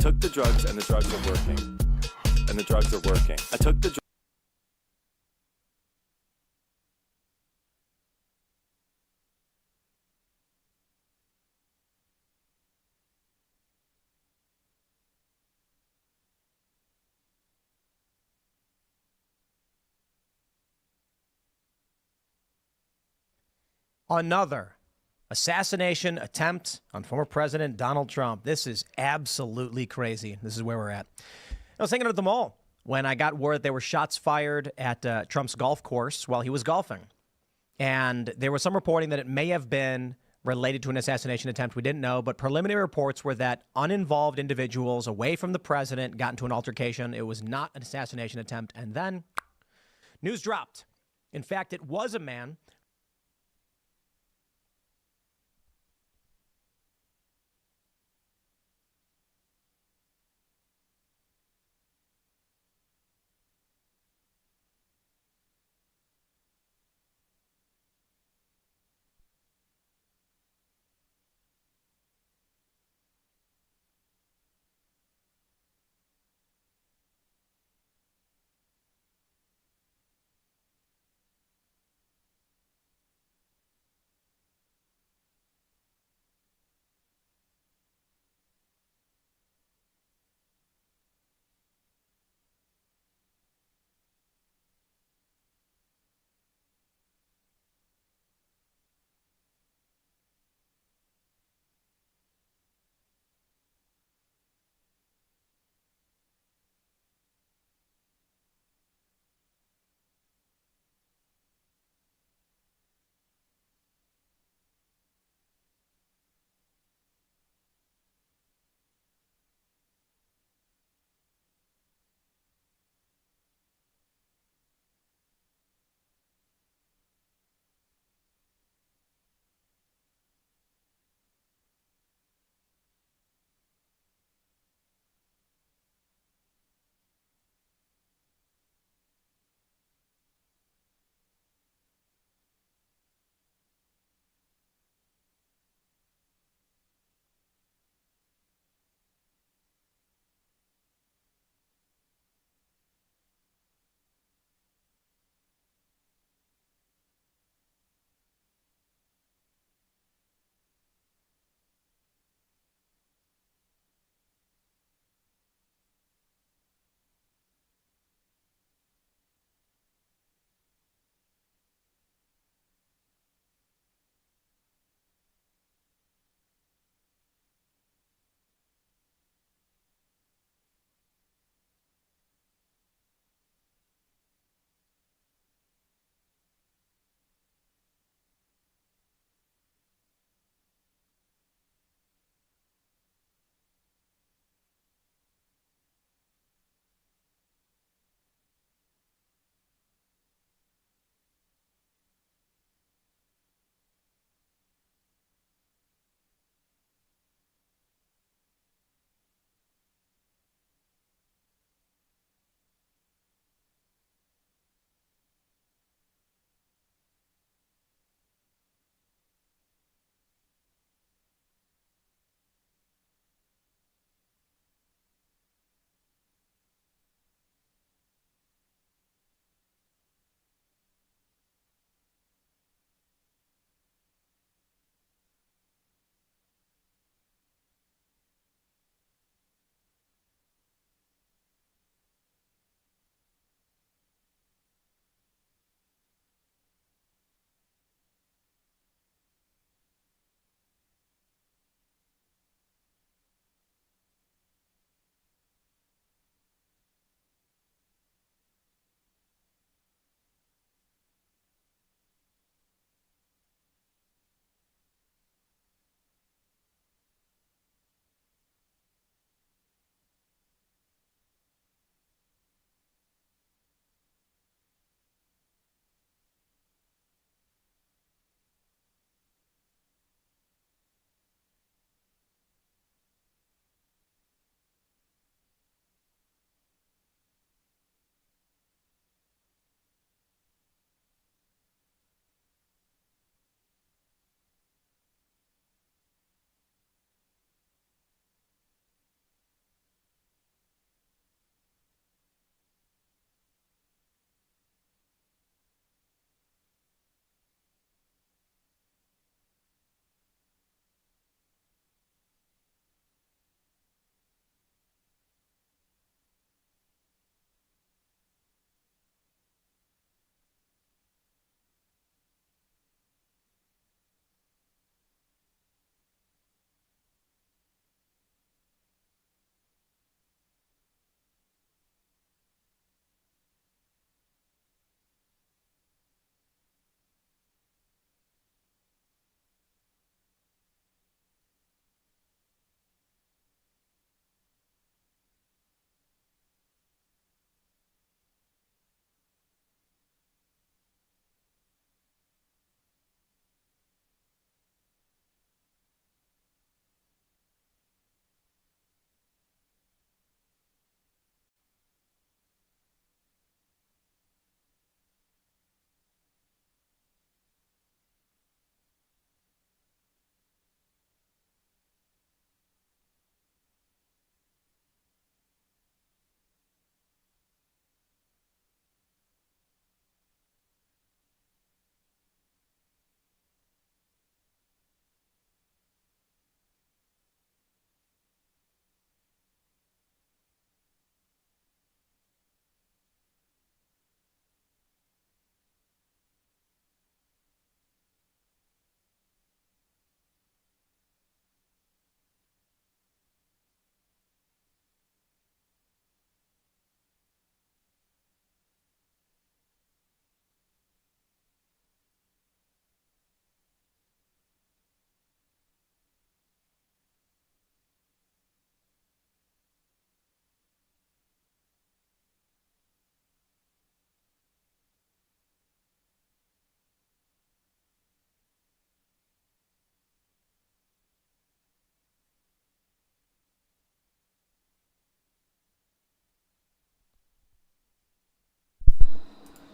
took the drugs and the drugs are working. And the drugs are working. I took the drugs. Another assassination attempt on former President Donald Trump. This is absolutely crazy. This is where we're at. I was hanging out at the mall when I got word that there were shots fired at Trump's golf course while he was golfing. And there was some reporting that it may have been related to an assassination attempt. We didn't know, but preliminary reports were that uninvolved individuals away from the president got into an altercation. It was not an assassination attempt. And then news dropped. In fact, it was a man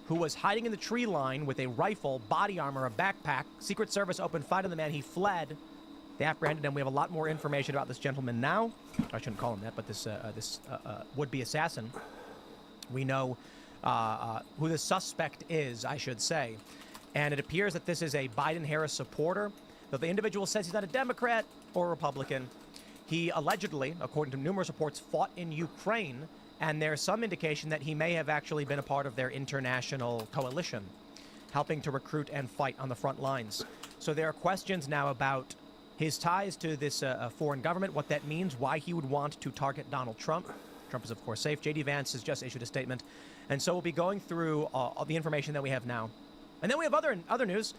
who was hiding in the tree line with a rifle, body armor, a backpack. Secret Service opened fire on the man. He fled. They apprehended him. We have a lot more information about this gentleman now. I shouldn't call him that, but this would-be assassin. We know who the suspect is, I should say. And it appears that this is a Biden-Harris supporter, though the individual says he's not a Democrat or a Republican. He allegedly, according to numerous reports, fought in Ukraine, and there's some indication that he may have actually been a part of their international coalition, helping to recruit and fight on the front lines. So there are questions now about his ties to this foreign government, what that means, why he would want to target Donald Trump. Trump is, of course, safe. J.D. Vance has just issued a statement. And so we'll be going through all the information that we have now. And then we have other news.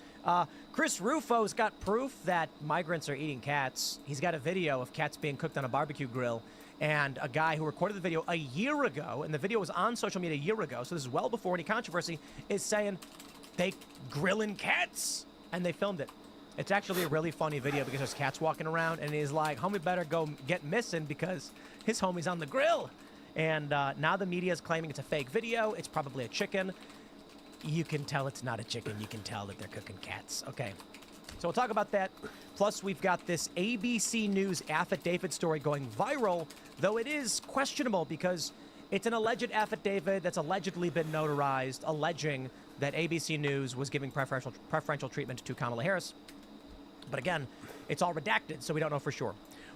Chris Rufo's got proof that migrants are eating cats. He's got a video of cats being cooked on a barbecue grill. And a guy who recorded the video a year ago, and the video was on social media a year ago, so this is well before any controversy, is saying they grilling cats. And they filmed it. It's actually a really funny video because there's cats walking around, and he's like, homie better go get missing because his homie's on the grill. And now the media is claiming it's a fake video. It's probably a chicken. You can tell it's not a chicken. You can tell that they're cooking cats. Okay. So we'll talk about that. Plus, we've got this ABC News affidavit story going viral, though it is questionable because it's an alleged affidavit that's allegedly been notarized, alleging that ABC News was giving preferential treatment to Kamala Harris. But again, it's all redacted, so we don't know for sure.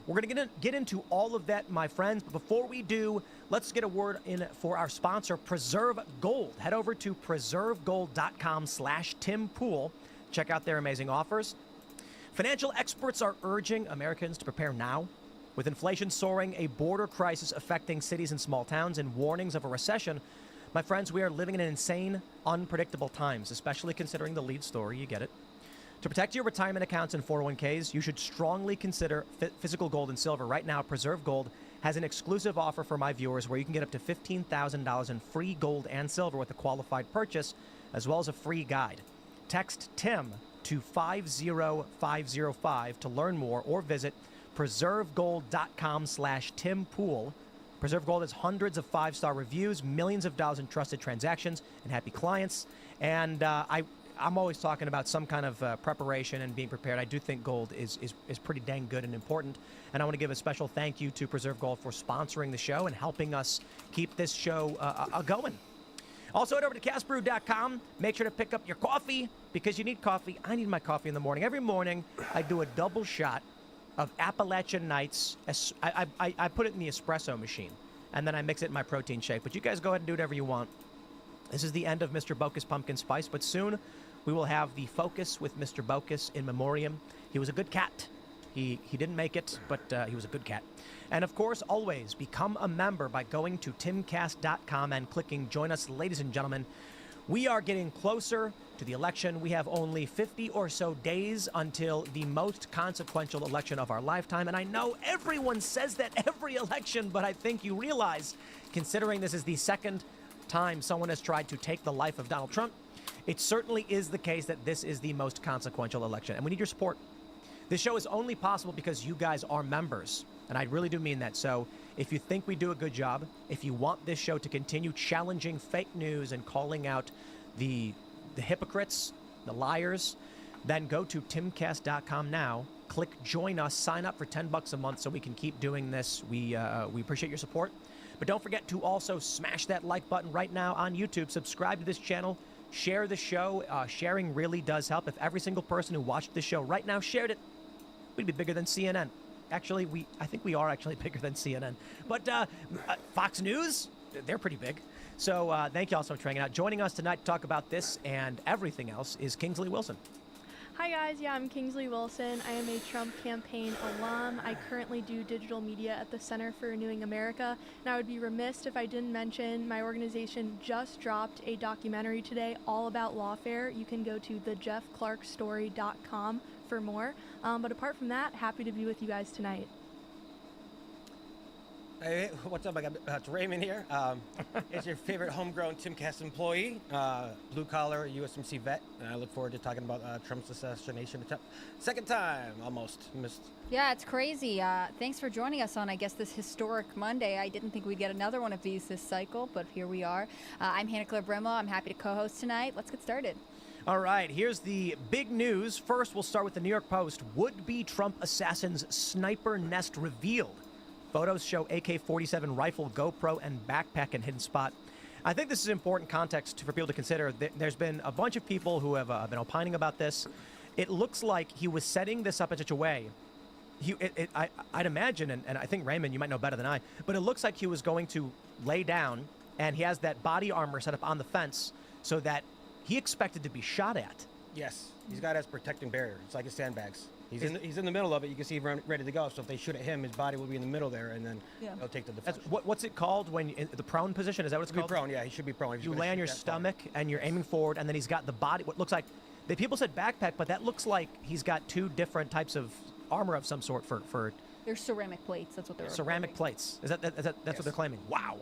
We're going to get into all of that, my friends. But before we do, let's get a word in for our sponsor, Preserve Gold. Head over to preservegold.com/TimPool. Check out their amazing offers. Financial experts are urging Americans to prepare now. With inflation soaring, a border crisis affecting cities and small towns, and warnings of a recession, my friends, we are living in insane, unpredictable times, especially considering the lead story. You get it. To protect your retirement accounts and 401ks, you should strongly consider physical gold and silver. Right now, Preserve Gold has an exclusive offer for my viewers where you can get up to $15,000 in free gold and silver with a qualified purchase, as well as a free guide. Text TIM to 50505 to learn more, or visit preservegold.com/TimPool. Preserve Gold has hundreds of 5-star reviews, millions of dollars in trusted transactions, and happy clients. And I'm always talking about some kind of preparation and being prepared. I do think gold is pretty dang good and important. And I want to give a special thank you to Preserve Gold for sponsoring the show and helping us keep this show going. Also, head over to castbrew.com. Make sure to pick up your coffee because you need coffee. I need my coffee in the morning. Every morning, I do a double shot of Appalachian Nights. I put it in the espresso machine, and then I mix it in my protein shake. But you guys go ahead and do whatever you want. This is the end of Mr. Bocus Pumpkin Spice, but soon we will have the Focus with Mr. Bocus in memoriam. He was a good cat. He didn't make it, but he was a good cat. And of course, always become a member by going to timcast.com and clicking Join Us, ladies and gentlemen. We are getting closer to the election. We have only 50 or so days until the most consequential election of our lifetime. And I know everyone says that every election, but I think you realize, considering this is the second time someone has tried to take the life of Donald Trump, it certainly is the case that this is the most consequential election. And we need your support. This show is only possible because you guys are members. And I really do mean that. So if you think we do a good job, if you want this show to continue challenging fake news and calling out the hypocrites, the liars, then go to timcast.com now, click Join Us, sign up for $10 a month so we can keep doing this. We appreciate your support. But don't forget to also smash that like button right now on YouTube. Subscribe to this channel. Share the show. Sharing really does help. If every single person who watched this show right now shared it, we'd be bigger than CNN. Actually, I think we are actually bigger than CNN. But Fox News, they're pretty big. So thank you all so much for hanging out. Joining us tonight to talk about this and everything else is Kingsley Wilson. Hi guys, I'm Kingsley Wilson. I am a Trump campaign alum. I currently do digital media at the Center for Renewing America, and I would be remiss if I didn't mention my organization just dropped a documentary today all about lawfare. You can go to thejeffclarkstory.com for more. But apart from that, happy to be with you guys tonight. Hey, what's up? It's Raymond here. It's your favorite homegrown Timcast employee, blue-collar USMC vet, and I look forward to talking about Trump's assassination attempt. Second time, almost. Missed. Yeah, it's crazy. Thanks for joining us on, I guess, this historic Monday. I didn't think we'd get another one of these this cycle, but here we are. I'm Hannah Claire Brimlow. I'm happy to co-host tonight. Let's get started. All right, here's the big news. First, we'll start with the New York Post. Would-be Trump assassin's sniper nest revealed. Photos show AK-47 rifle, GoPro, and backpack in hidden spot. I think this is important context for people to consider. There's been a bunch of people who have been opining about this. It looks like he was setting this up in such a way. I'd imagine, and I think, Raymond, you might know better than I, but it looks like he was going to lay down, and he has that body armor set up on the fence so that he expected to be shot at. Yes, he's got his protecting barrier. It's like his sandbags. He's in the middle of it. You can see him ready to go. So if they shoot at him, his body will be in the middle there, and then he'll take the defense. What's it called when in the prone position? Is that what it's called? Be prone, yeah. He should be prone. You lay on your stomach and you're aiming forward, and then he's got the body. What looks like the people said backpack, but that looks like he's got two different types of armor of some sort for. They're ceramic plates. That's what they're ceramic plates. Is that's what they're claiming? Wow.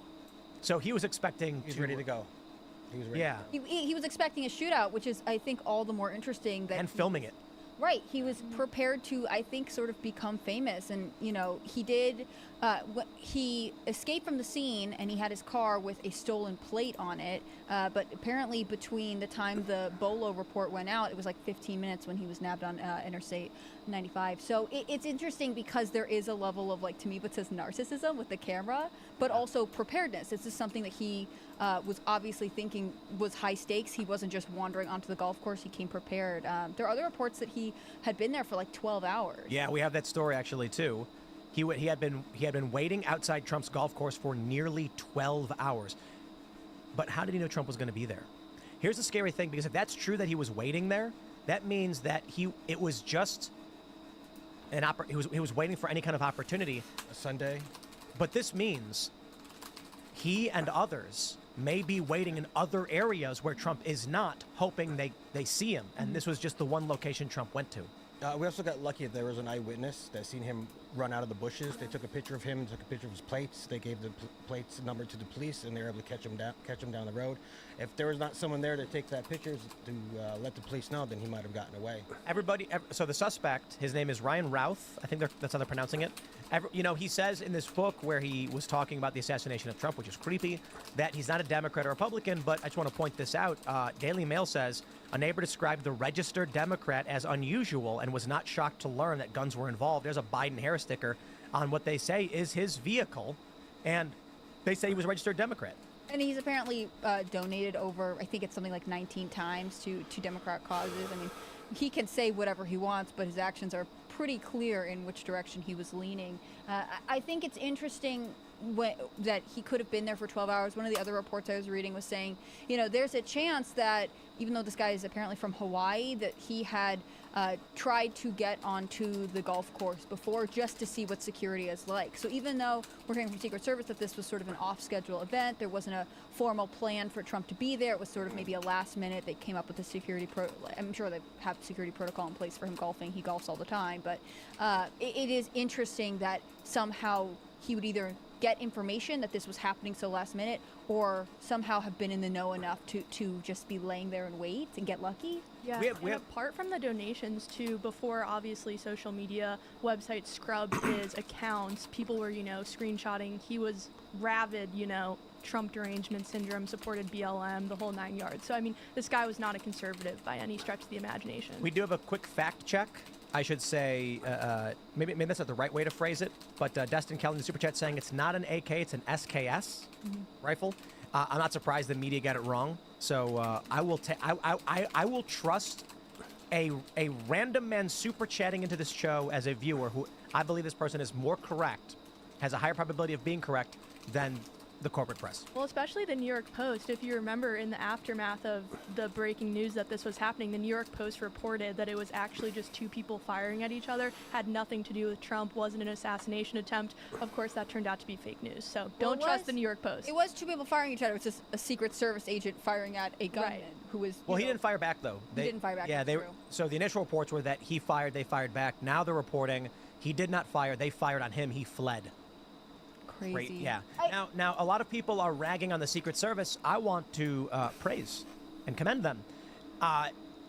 So he was expecting. He's ready to go. He was ready. Yeah. He was expecting a shootout, which is, I think, all the more interesting. And filming it. Right. He was prepared to, I think, sort of become famous. And, you know, he did, he escaped from the scene and he had his car with a stolen plate on it. But apparently between the time the Bolo report went out, it was like 15 minutes when he was nabbed on Interstate 95. So it's interesting because there is a level of, like, to me, what says narcissism with the camera, but also preparedness. This is something that he was obviously thinking was high stakes. He wasn't just wandering onto the golf course. He came prepared. There are other reports that he had been there for like 12 hours. Yeah, we have that story actually too. He had been waiting outside Trump's golf course for nearly 12 hours. But how did he know Trump was going to be there? Here's the scary thing, because if that's true that he was waiting there, that means that it was just he was waiting for any kind of opportunity. A Sunday. But this means he and others may be waiting in other areas where Trump is not, hoping they see him. And this was just the one location Trump went to. We also got lucky that there was an eyewitness that seen him run out of the bushes. They took a picture of him, took a picture of his plates. They gave the plates number to the police, and they were able to catch him down the road. If there was not someone there to take that picture to let the police know, then he might have gotten away. So the suspect, his name is Ryan Routh. I think that's how they're pronouncing it. He says in this book where he was talking about the assassination of Trump, which is creepy, that he's not a Democrat or Republican, but I just want to point this out. Daily Mail says a neighbor described the registered Democrat as unusual and was not shocked to learn that guns were involved. There's a Biden-Harris sticker on what they say is his vehicle, and they say he was a registered Democrat. And he's apparently donated over, I think it's something like 19 times to Democrat causes. I mean, he can say whatever he wants, but his actions are pretty clear in which direction he was leaning. I think it's interesting that he could have been there for 12 hours. One of the other reports I was reading was saying, there's a chance that even though this guy is apparently from Hawaii, that he had tried to get onto the golf course before just to see what security is like. So even though we're hearing from Secret Service that this was sort of an off-schedule event, there wasn't a formal plan for Trump to be there. It was sort of maybe a last minute. They came up with a security I'm sure they have security protocol in place for him golfing. He golfs all the time. But it is interesting that somehow he would either get information that this was happening so last minute, or somehow have been in the know enough to just be laying there and wait and get lucky. Yeah, and apart from the donations too, before obviously social media websites scrubbed his accounts, people were, screenshotting. He was rabid, Trump derangement syndrome, supported BLM, the whole 9 yards. So, I mean, this guy was not a conservative by any stretch of the imagination. We do have a quick fact check. I should say, maybe that's not the right way to phrase it, but Destin Kelly in the Super Chat saying it's not an AK, it's an SKS rifle. I'm not surprised the media got it wrong. So I will trust a random man super chatting into this show as a viewer who I believe this person is more correct, has a higher probability of being correct than the corporate press. Well, especially the New York Post. If you remember, in the aftermath of the breaking news that this was happening, the New York Post reported that it was actually just two people firing at each other, had nothing to do with Trump, wasn't an assassination attempt. Of course, that turned out to be fake news. So don't trust the New York Post. It was two people firing each other. It was just a Secret Service agent firing at a gunman who was. Well, he didn't fire back though. He didn't fire back. Yeah, so the initial reports were that he fired, they fired back. Now they're reporting he did not fire, they fired on him, he fled. crazy. Great, yeah. Now, a lot of people are ragging on the Secret Service. I want to praise and commend them.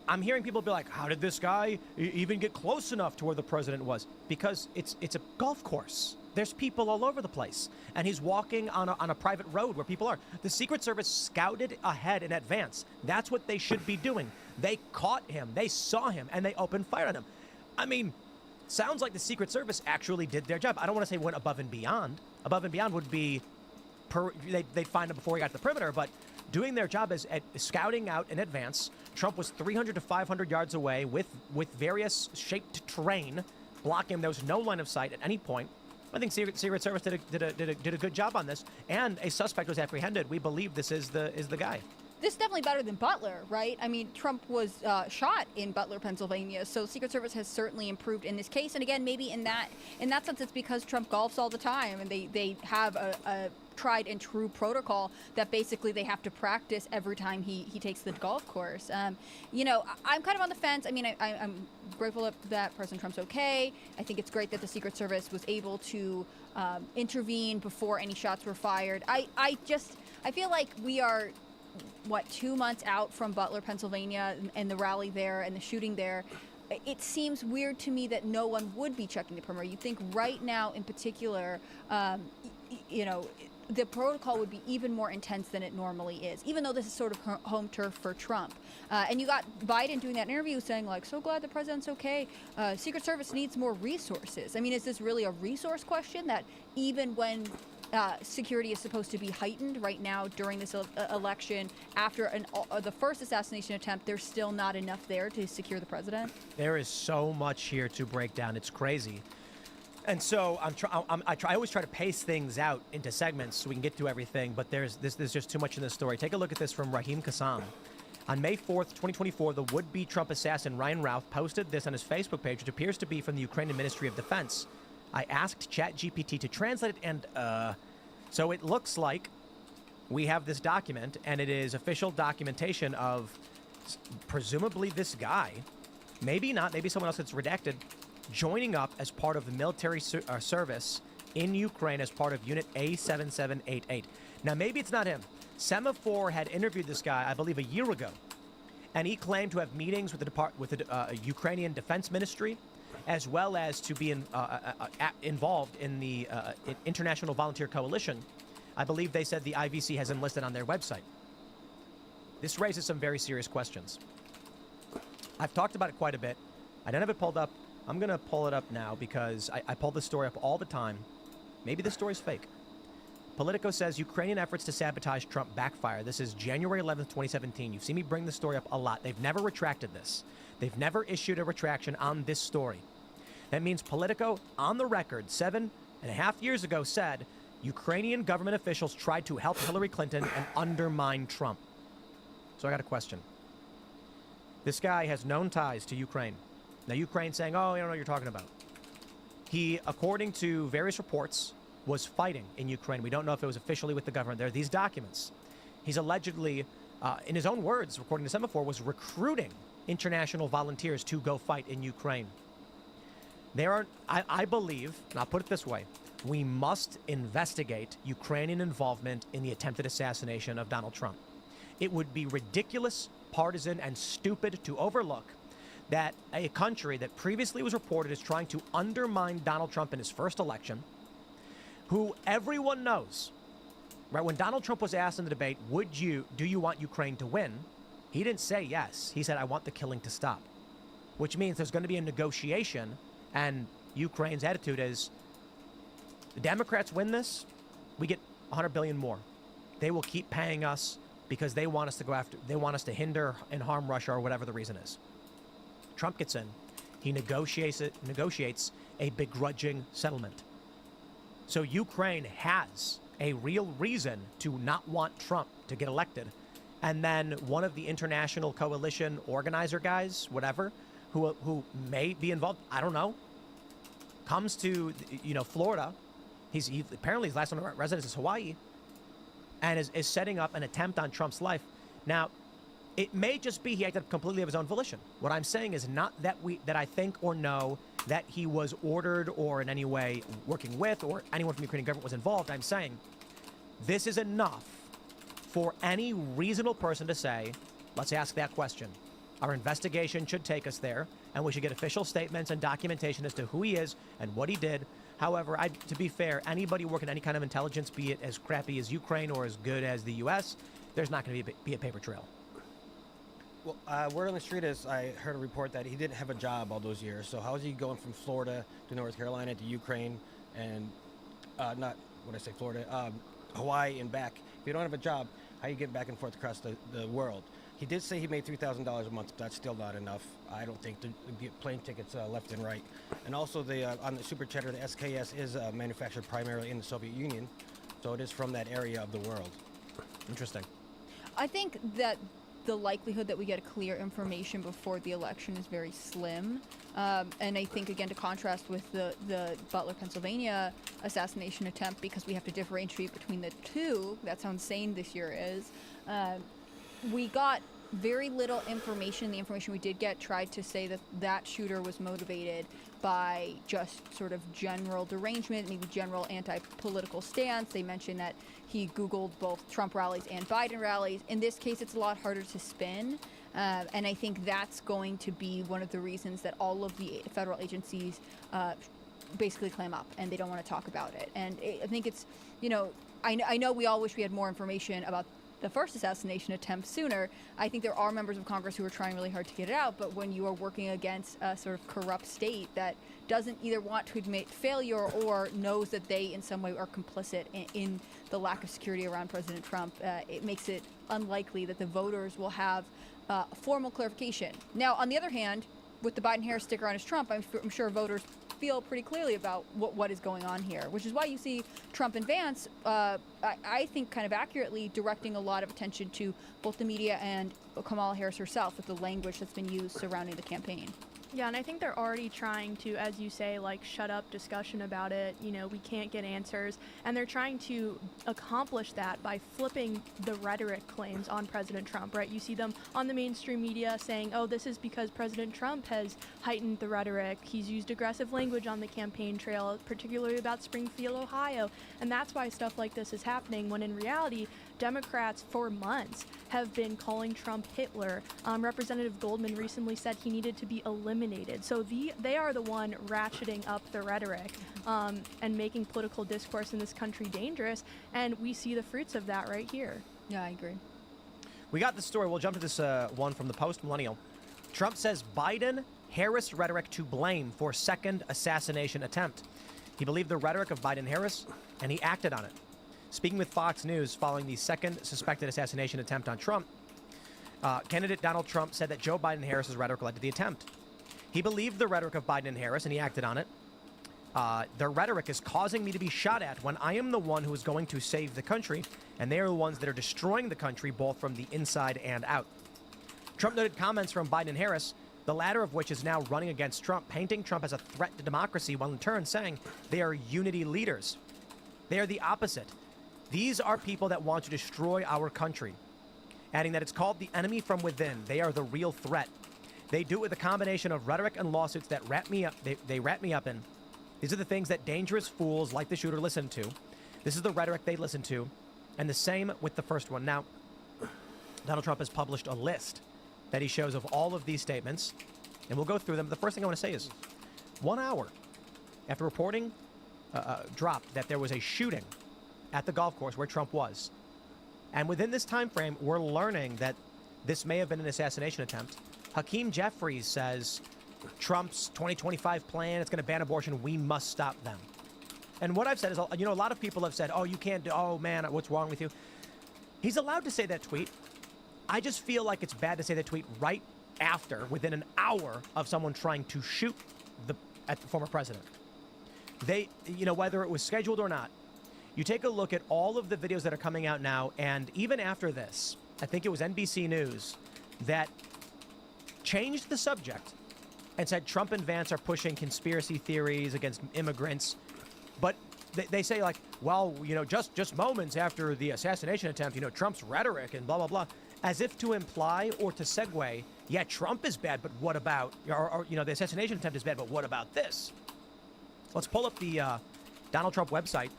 I'm hearing people be like, how did this guy even get close enough to where the president was? Because it's a golf course. There's people all over the place. And he's walking on a private road where people are. The Secret Service scouted ahead in advance. That's what they should be doing. They caught him. They saw him. And they opened fire on him. I mean, sounds like the Secret Service actually did their job. I don't want to say went above and beyond. Above and beyond would be they'd find him before he got to the perimeter. But doing their job is at scouting out in advance. Trump was 300 to 500 yards away with various shaped terrain blocking him. There was no line of sight at any point. I think Secret Service did a good job on this, and a suspect was apprehended. We believe this is the guy. This is definitely better than Butler, right? I mean, Trump was shot in Butler, Pennsylvania, so Secret Service has certainly improved in this case. And again, maybe in that sense, it's because Trump golfs all the time, and they have a tried and true protocol that basically they have to practice every time he takes the golf course. You know, I'm kind of on the fence. I mean, I'm grateful that President Trump's okay. I think it's great that the Secret Service was able to intervene before any shots were fired. I feel like we are 2 months out from Butler, Pennsylvania, and the rally there and the shooting there. It seems weird to me that no one would be checking the perimeter. You think right now, in particular, you know, the protocol would be even more intense than it normally is, even though this is sort of home turf for Trump. And you got Biden doing that interview saying, like, so glad the president's okay. Secret Service needs more resources. I mean, is this really a resource question that even when security is supposed to be heightened right now during this election, after the first assassination attempt, there's still not enough there to secure the president? There is so much here to break down. It's crazy. And so I always try to pace things out into segments so we can get to everything, but there's just too much in this story. Take a look at this from Raheem Kassam. On May 4th, 2024, the would-be Trump assassin Ryan Routh posted this on his Facebook page, which appears to be from the Ukrainian Ministry of Defense. I asked ChatGPT to translate it, and so it looks like we have this document, and it is official documentation of presumably this guy, maybe not, maybe someone else that's redacted, joining up as part of the military service in Ukraine as part of Unit A7788. Now, maybe it's not him. Semaphore had interviewed this guy, I believe, a year ago, and he claimed to have meetings with the Ukrainian Defense Ministry, as well as to be involved in the International Volunteer Coalition. I believe they said the IVC has enlisted on their website. This raises some very serious questions. I've talked about it quite a bit. I don't have it pulled up. I'm going to pull it up now because I pull this story up all the time. Maybe this story's fake. Politico says Ukrainian efforts to sabotage Trump backfire. This is January 11th, 2017. You've seen me bring the story up a lot. They've never retracted this. They've never issued a retraction on this story. That means Politico, on the record, 7.5 years ago, said Ukrainian government officials tried to help Hillary Clinton and undermine Trump. So I got a question. This guy has known ties to Ukraine. Now, Ukraine's saying, oh, you don't know what you're talking about. He, according to various reports, was fighting in Ukraine. We don't know if it was officially with the government. There are these documents. He's allegedly, in his own words, according to Semaphore, was recruiting international volunteers to go fight in Ukraine. There are, I believe, and I'll put it this way, we must investigate Ukrainian involvement in the attempted assassination of Donald Trump. It would be ridiculous, partisan, and stupid to overlook that a country that previously was reported as trying to undermine Donald Trump in his first election, who everyone knows, right? When Donald Trump was asked in the debate, do you want Ukraine to win? He didn't say yes. He said, I want the killing to stop, which means there's going to be a negotiation. And Ukraine's attitude is, the Democrats win this, we get $100 billion more. They will keep paying us because they want us to go after, they want us to hinder and harm Russia or whatever the reason is. Trump gets in. He negotiates a begrudging settlement. So Ukraine has a real reason to not want Trump to get elected. And then one of the international coalition organizer guys, whatever, who may be involved, I don't know, comes to, Florida. Apparently his last residence is Hawaii, and is setting up an attempt on Trump's life. Now, it may just be he acted completely of his own volition. What I'm saying is not that I think or know that he was ordered or in any way working with or anyone from the Ukrainian government was involved. I'm saying this is enough for any reasonable person to say, let's ask that question. Our investigation should take us there, and we should get official statements and documentation as to who he is and what he did. However, to be fair, anybody working any kind of intelligence, be it as crappy as Ukraine or as good as the U.S., there's not going to be a paper trail. Well, word on the street is I heard a report that he didn't have a job all those years. So how is he going from Florida to North Carolina to Ukraine and not what I say Florida, Hawaii and back? If you don't have a job, how you get back and forth across the world? He did say he made $3,000 a month. But that's still not enough. I don't think to get plane tickets left and right. And also on the super chatter, the SKS is manufactured primarily in the Soviet Union, so it is from that area of the world. Interesting. I think that the likelihood that we get clear information before the election is very slim. And I think, again, to contrast with the Butler, Pennsylvania assassination attempt, because we have to differentiate between the two, that's how insane this year is, we got very little information. The information we did get tried to say that that shooter was motivated by just sort of general derangement, maybe general anti-political stance. They mentioned that he Googled both Trump rallies and Biden rallies. In this case, it's a lot harder to spin. And I think that's going to be one of the reasons that all of the federal agencies basically clam up and they don't want to talk about it. And I think it's, I know we all wish we had more information about the first assassination attempt sooner. I think there are members of Congress who are trying really hard to get it out, but when you are working against a sort of corrupt state that doesn't either want to admit failure or knows that they in some way are complicit in the lack of security around President Trump, it makes it unlikely that the voters will have formal clarification. Now, on the other hand, with the Biden-Harris sticker on his Trump, I'm sure voters feel pretty clearly about what is going on here, which is why you see Trump and Vance, I think kind of accurately directing a lot of attention to both the media and Kamala Harris herself with the language that's been used surrounding the campaign. Yeah, and I think they're already trying to, as you say, shut up discussion about it. We can't get answers. And they're trying to accomplish that by flipping the rhetoric claims on President Trump, right? You see them on the mainstream media saying, oh, this is because President Trump has heightened the rhetoric. He's used aggressive language on the campaign trail, particularly about Springfield, Ohio. And that's why stuff like this is happening, when in reality, Democrats for months have been calling Trump Hitler. Representative Goldman recently said he needed to be eliminated. So they are the one ratcheting up the rhetoric and making political discourse in this country dangerous. And we see the fruits of that right here. Yeah, I agree. We got the story. We'll jump to this one from the Post-Millennial. Trump says Biden-Harris rhetoric to blame for second assassination attempt. He believed the rhetoric of Biden-Harris, and he acted on it. Speaking with Fox News following the second suspected assassination attempt on Trump, candidate Donald Trump said that Joe Biden and Harris's rhetoric led to the attempt. He believed the rhetoric of Biden and Harris, and he acted on it. Their rhetoric is causing me to be shot at when I am the one who is going to save the country, and they are the ones that are destroying the country both from the inside and out. Trump noted comments from Biden and Harris, the latter of which is now running against Trump, painting Trump as a threat to democracy, while in turn saying they are unity leaders. They are the opposite. These are people that want to destroy our country, adding that it's called the enemy from within. They are the real threat. They do it with a combination of rhetoric and lawsuits that wrap me up. They wrap me up in. These are the things that dangerous fools like the shooter listen to. This is the rhetoric they listen to, and the same with the first one. Now, Donald Trump has published a list that he shows of all of these statements, and we'll go through them. The first thing I want to say is 1 hour after reporting dropped that there was a shooting at the golf course where Trump was. And within this time frame, we're learning that this may have been an assassination attempt. Hakeem Jeffries says Trump's 2025 plan, it's going to ban abortion. We must stop them. And what I've said is, a lot of people have said, oh, you can't do, oh, man, what's wrong with you? He's allowed to say that tweet. I just feel like it's bad to say that tweet right after, within an hour of someone trying to shoot at the former president. Whether it was scheduled or not, you take a look at all of the videos that are coming out now, and even after this, I think it was NBC News that changed the subject and said Trump and Vance are pushing conspiracy theories against immigrants. But they say, just moments after the assassination attempt, Trump's rhetoric and blah, blah, blah, as if to imply or to segue, yeah, Trump is bad, but what about, or the assassination attempt is bad, but what about this? Let's pull up the Donald Trump website.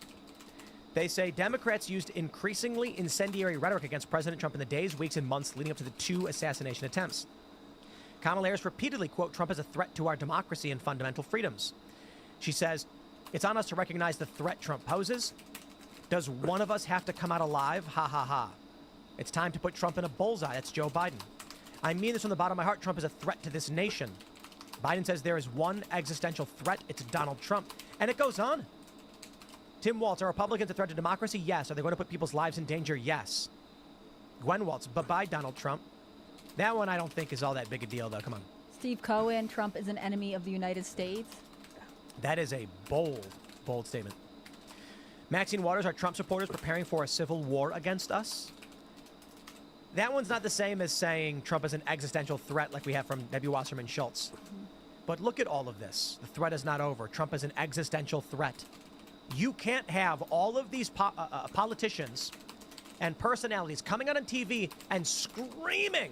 They say Democrats used increasingly incendiary rhetoric against President Trump in the days, weeks, and months leading up to the 2 assassination attempts. Kamala Harris repeatedly quote Trump as a threat to our democracy and fundamental freedoms. She says, it's on us to recognize the threat Trump poses. Does one of us have to come out alive? Ha ha ha. It's time to put Trump in a bullseye. That's Joe Biden. I mean this from the bottom of my heart. Trump is a threat to this nation. Biden says there is one existential threat. It's Donald Trump. And it goes on. Tim Waltz, are Republicans a threat to democracy? Yes. Are they going to put people's lives in danger? Yes. Gwen Waltz, bye-bye, Donald Trump. That one I don't think is all that big a deal, though. Come on. Steve Cohen, Trump is an enemy of the United States. That is a bold, bold statement. Maxine Waters, are Trump supporters preparing for a civil war against us? That one's not the same as saying Trump is an existential threat like we have from Debbie Wasserman Schultz. But look at all of this. The threat is not over. Trump is an existential threat. You can't have all of these politicians and personalities coming out on TV and screaming.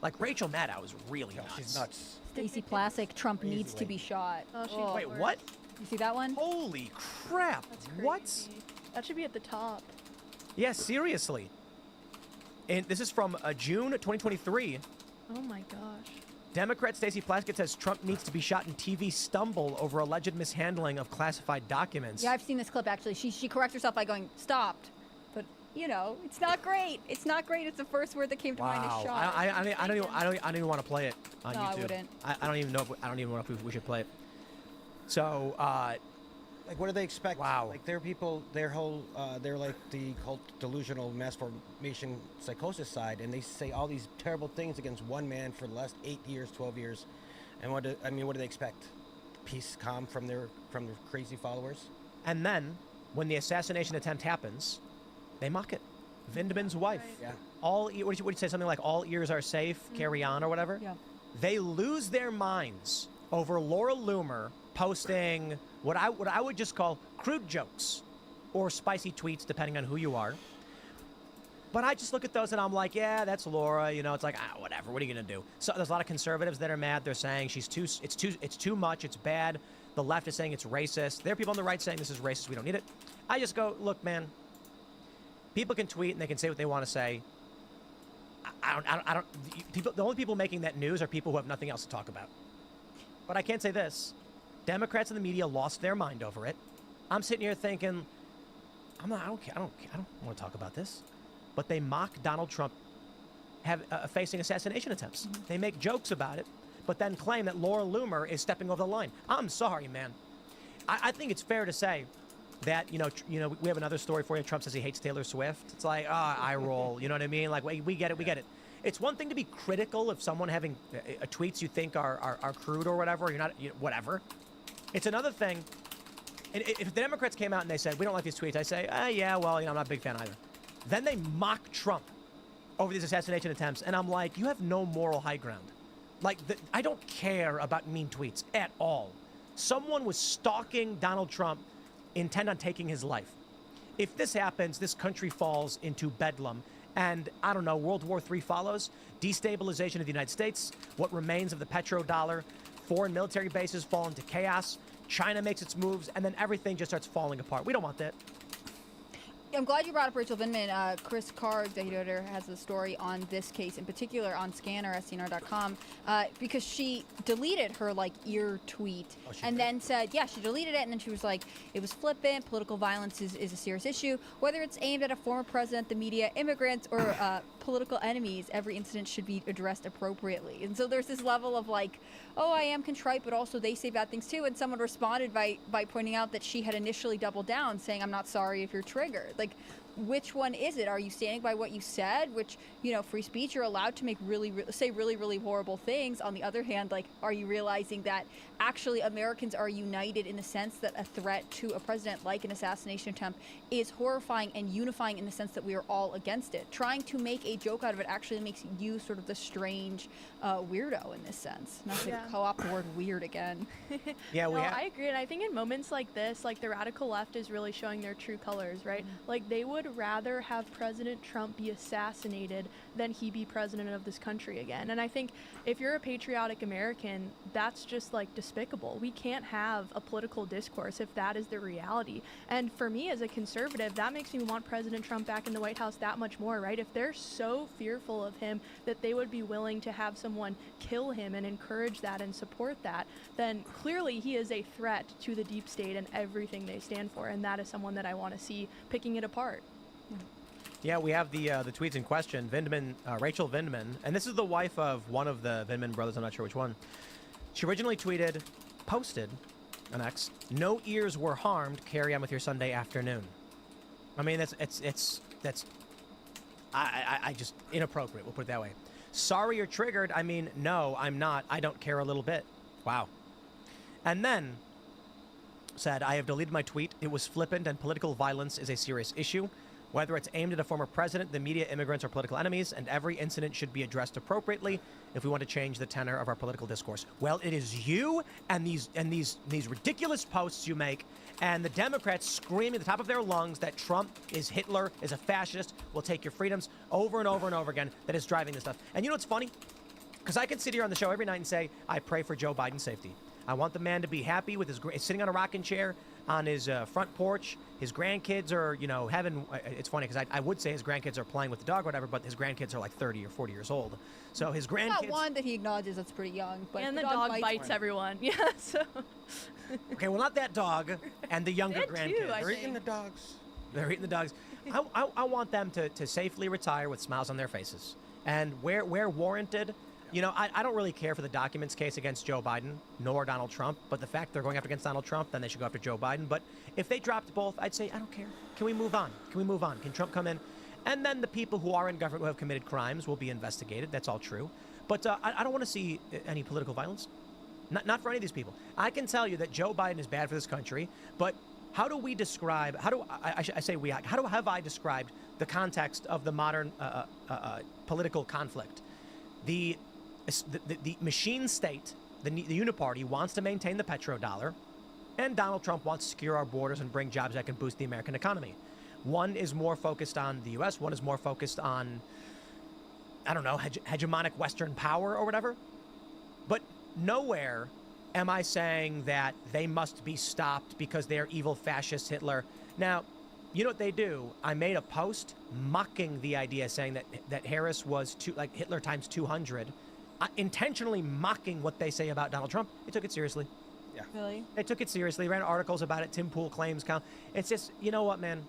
Like Rachel Maddow is really nuts. She's nuts. Stacey Plassick, Trump needs to be shot. Oh, she's Wait, the what? worst. You see that one? Holy crap. That's crazy. What? That should be at the top. Yeah, seriously. And this is from June 2023. Oh my gosh. Democrat Stacey Plaskett says Trump needs to be shot in TV stumble over alleged mishandling of classified documents. Yeah, I've seen this clip actually. She corrects herself by going, stopped. But, it's not great. It's not great. It's the first word that came to mind is Wow. shot. I don't even want to play it on No, YouTube. I wouldn't. I don't even know if we should play it. So, Like, what do they expect? Wow. Like, they're like the cult delusional mass formation psychosis side, and they say all these terrible things against one man for the last 8 years, 12 years. And what do they expect? Peace, calm from their crazy followers? and then when the assassination attempt happens, they mock it. Vindman's wife. Yeah. What did you say? Something like all ears are safe, carry on, or whatever? Yeah. They lose their minds over Laura Loomer posting what I would just call crude jokes or spicy tweets, depending on who you are. But I just look at those and I'm like, yeah, that's Laura. It's like, whatever. What are you gonna do? So there's a lot of conservatives that are mad. They're saying it's too much. It's bad. The left is saying it's racist. There are people on the right saying this is racist. We don't need it. I just go, look, man. People can tweet and they can say what they want to say. I don't. People. The only people making that news are people who have nothing else to talk about. But I can't say this. Democrats and the media lost their mind over it. I'm sitting here thinking, I don't care. I don't want to talk about this. But they mock Donald Trump facing assassination attempts. Mm-hmm. They make jokes about it, but then claim that Laura Loomer is stepping over the line. I'm sorry, man. I think it's fair to say that, we have another story for you. Trump says he hates Taylor Swift. It's like, I roll. You know what I mean? Like, we get it. It's one thing to be critical of someone having tweets you think are crude or whatever. You're not, whatever. It's another thing. And if the Democrats came out and they said, we don't like these tweets, I say, yeah, well, I'm not a big fan either. Then they mock Trump over these assassination attempts. And I'm like, you have no moral high ground. Like, I don't care about mean tweets at all. Someone was stalking Donald Trump, intent on taking his life. If this happens, this country falls into bedlam. And, I don't know, World War III follows. Destabilization of the United States. What remains of the petrodollar. Foreign military bases fall into chaos. China makes its moves. And then everything just starts falling apart. We don't want that. I'm glad you brought up Rachel Vindman. Chris Carr, executive editor, has a story on this case, in particular on Scanner, SCNR.com, because she deleted her, ear tweet and then said, she deleted it, and then she was like, it was flippant, political violence is a serious issue. Whether it's aimed at a former president, the media, immigrants, or political enemies, every incident should be addressed appropriately. And so there's this level of I am contrite, but also they say bad things too. And someone responded by pointing out that she had initially doubled down, saying, I'm not sorry if you're triggered. Which one is it? Are you standing by what you said, which, free speech, you're allowed to make say really horrible things. On the other hand, are you realizing that actually Americans are united in the sense that a threat to a president like an assassination attempt is horrifying and unifying in the sense that we are all against it? Trying to make a joke out of it actually makes you sort of the strange weirdo in this sense. Not to co-opt the word weird again. I agree. And I think in moments like this, the radical left is really showing their true colors, right? Mm-hmm. They would would rather have President Trump be assassinated than he be president of this country again. And I think if you're a patriotic American, that's just like despicable. We can't have a political discourse if that is the reality. And for me as a conservative, that makes me want President Trump back in the White House that much more, right? If they're so fearful of him that they would be willing to have someone kill him and encourage that and support that, then clearly he is a threat to the deep state and everything they stand for. And that is someone that I want to see picking it apart. Yeah, we have the tweets in question. Vindman, Rachel Vindman, and this is the wife of one of the Vindman brothers. I'm not sure which one. She originally posted on X, "No ears were harmed. Carry on with your Sunday afternoon." I mean, that's I just inappropriate. We'll put it that way. Sorry you're triggered. I mean, no, I'm not. I don't care a little bit. Wow. And then said, "I have deleted my tweet. It was flippant and political violence is a serious issue. Whether it's aimed at a former president, the media, immigrants, or political enemies, and every incident should be addressed appropriately if we want to change the tenor of our political discourse." Well, it is you and these ridiculous posts you make and the Democrats screaming at the top of their lungs that Trump is Hitler, is a fascist, will take your freedoms over and over and over again that is driving this stuff. And you know what's funny? Because I can sit here on the show every night and say, I pray for Joe Biden's safety. I want the man to be happy with his sitting on a rocking chair on his front porch. His grandkids are, having. It's funny because I would say his grandkids are playing with the dog or whatever, but his grandkids are like 30 or 40 years old. So his grandkids. Not one that he acknowledges that's pretty young, but And the dog bites everyone. Yeah, so. Okay, well, not that dog and the younger It too, grandkids. I They're eating think. the dogs. They're eating the dogs. I want them to safely retire with smiles on their faces. And where warranted, I don't really care for the documents case against Joe Biden nor Donald Trump, but the fact they're going up against Donald Trump, then they should go after Joe Biden. But if they dropped both, I'd say, I don't care. Can we move on? Can Trump come in? And then the people who are in government who have committed crimes will be investigated. That's all true. But I don't want to see any political violence. Not for any of these people. I can tell you that Joe Biden is bad for this country, but how do we describe, how do have I described the context of the modern political conflict? The machine state, the uniparty, wants to maintain the petrodollar, and Donald Trump wants to secure our borders and bring jobs that can boost the American economy. One is more focused on the U.S., one is more focused on, I don't know, hegemonic Western power or whatever. But nowhere am I saying that they must be stopped because they're evil fascist Hitler. Now, you know what they do? I made a post mocking the idea, saying that Harris was Hitler times 200, intentionally mocking what they say about Donald Trump. They took it seriously. Yeah. Really? They took it seriously, ran articles about it. Tim Pool claims count. It's just, you know what, man?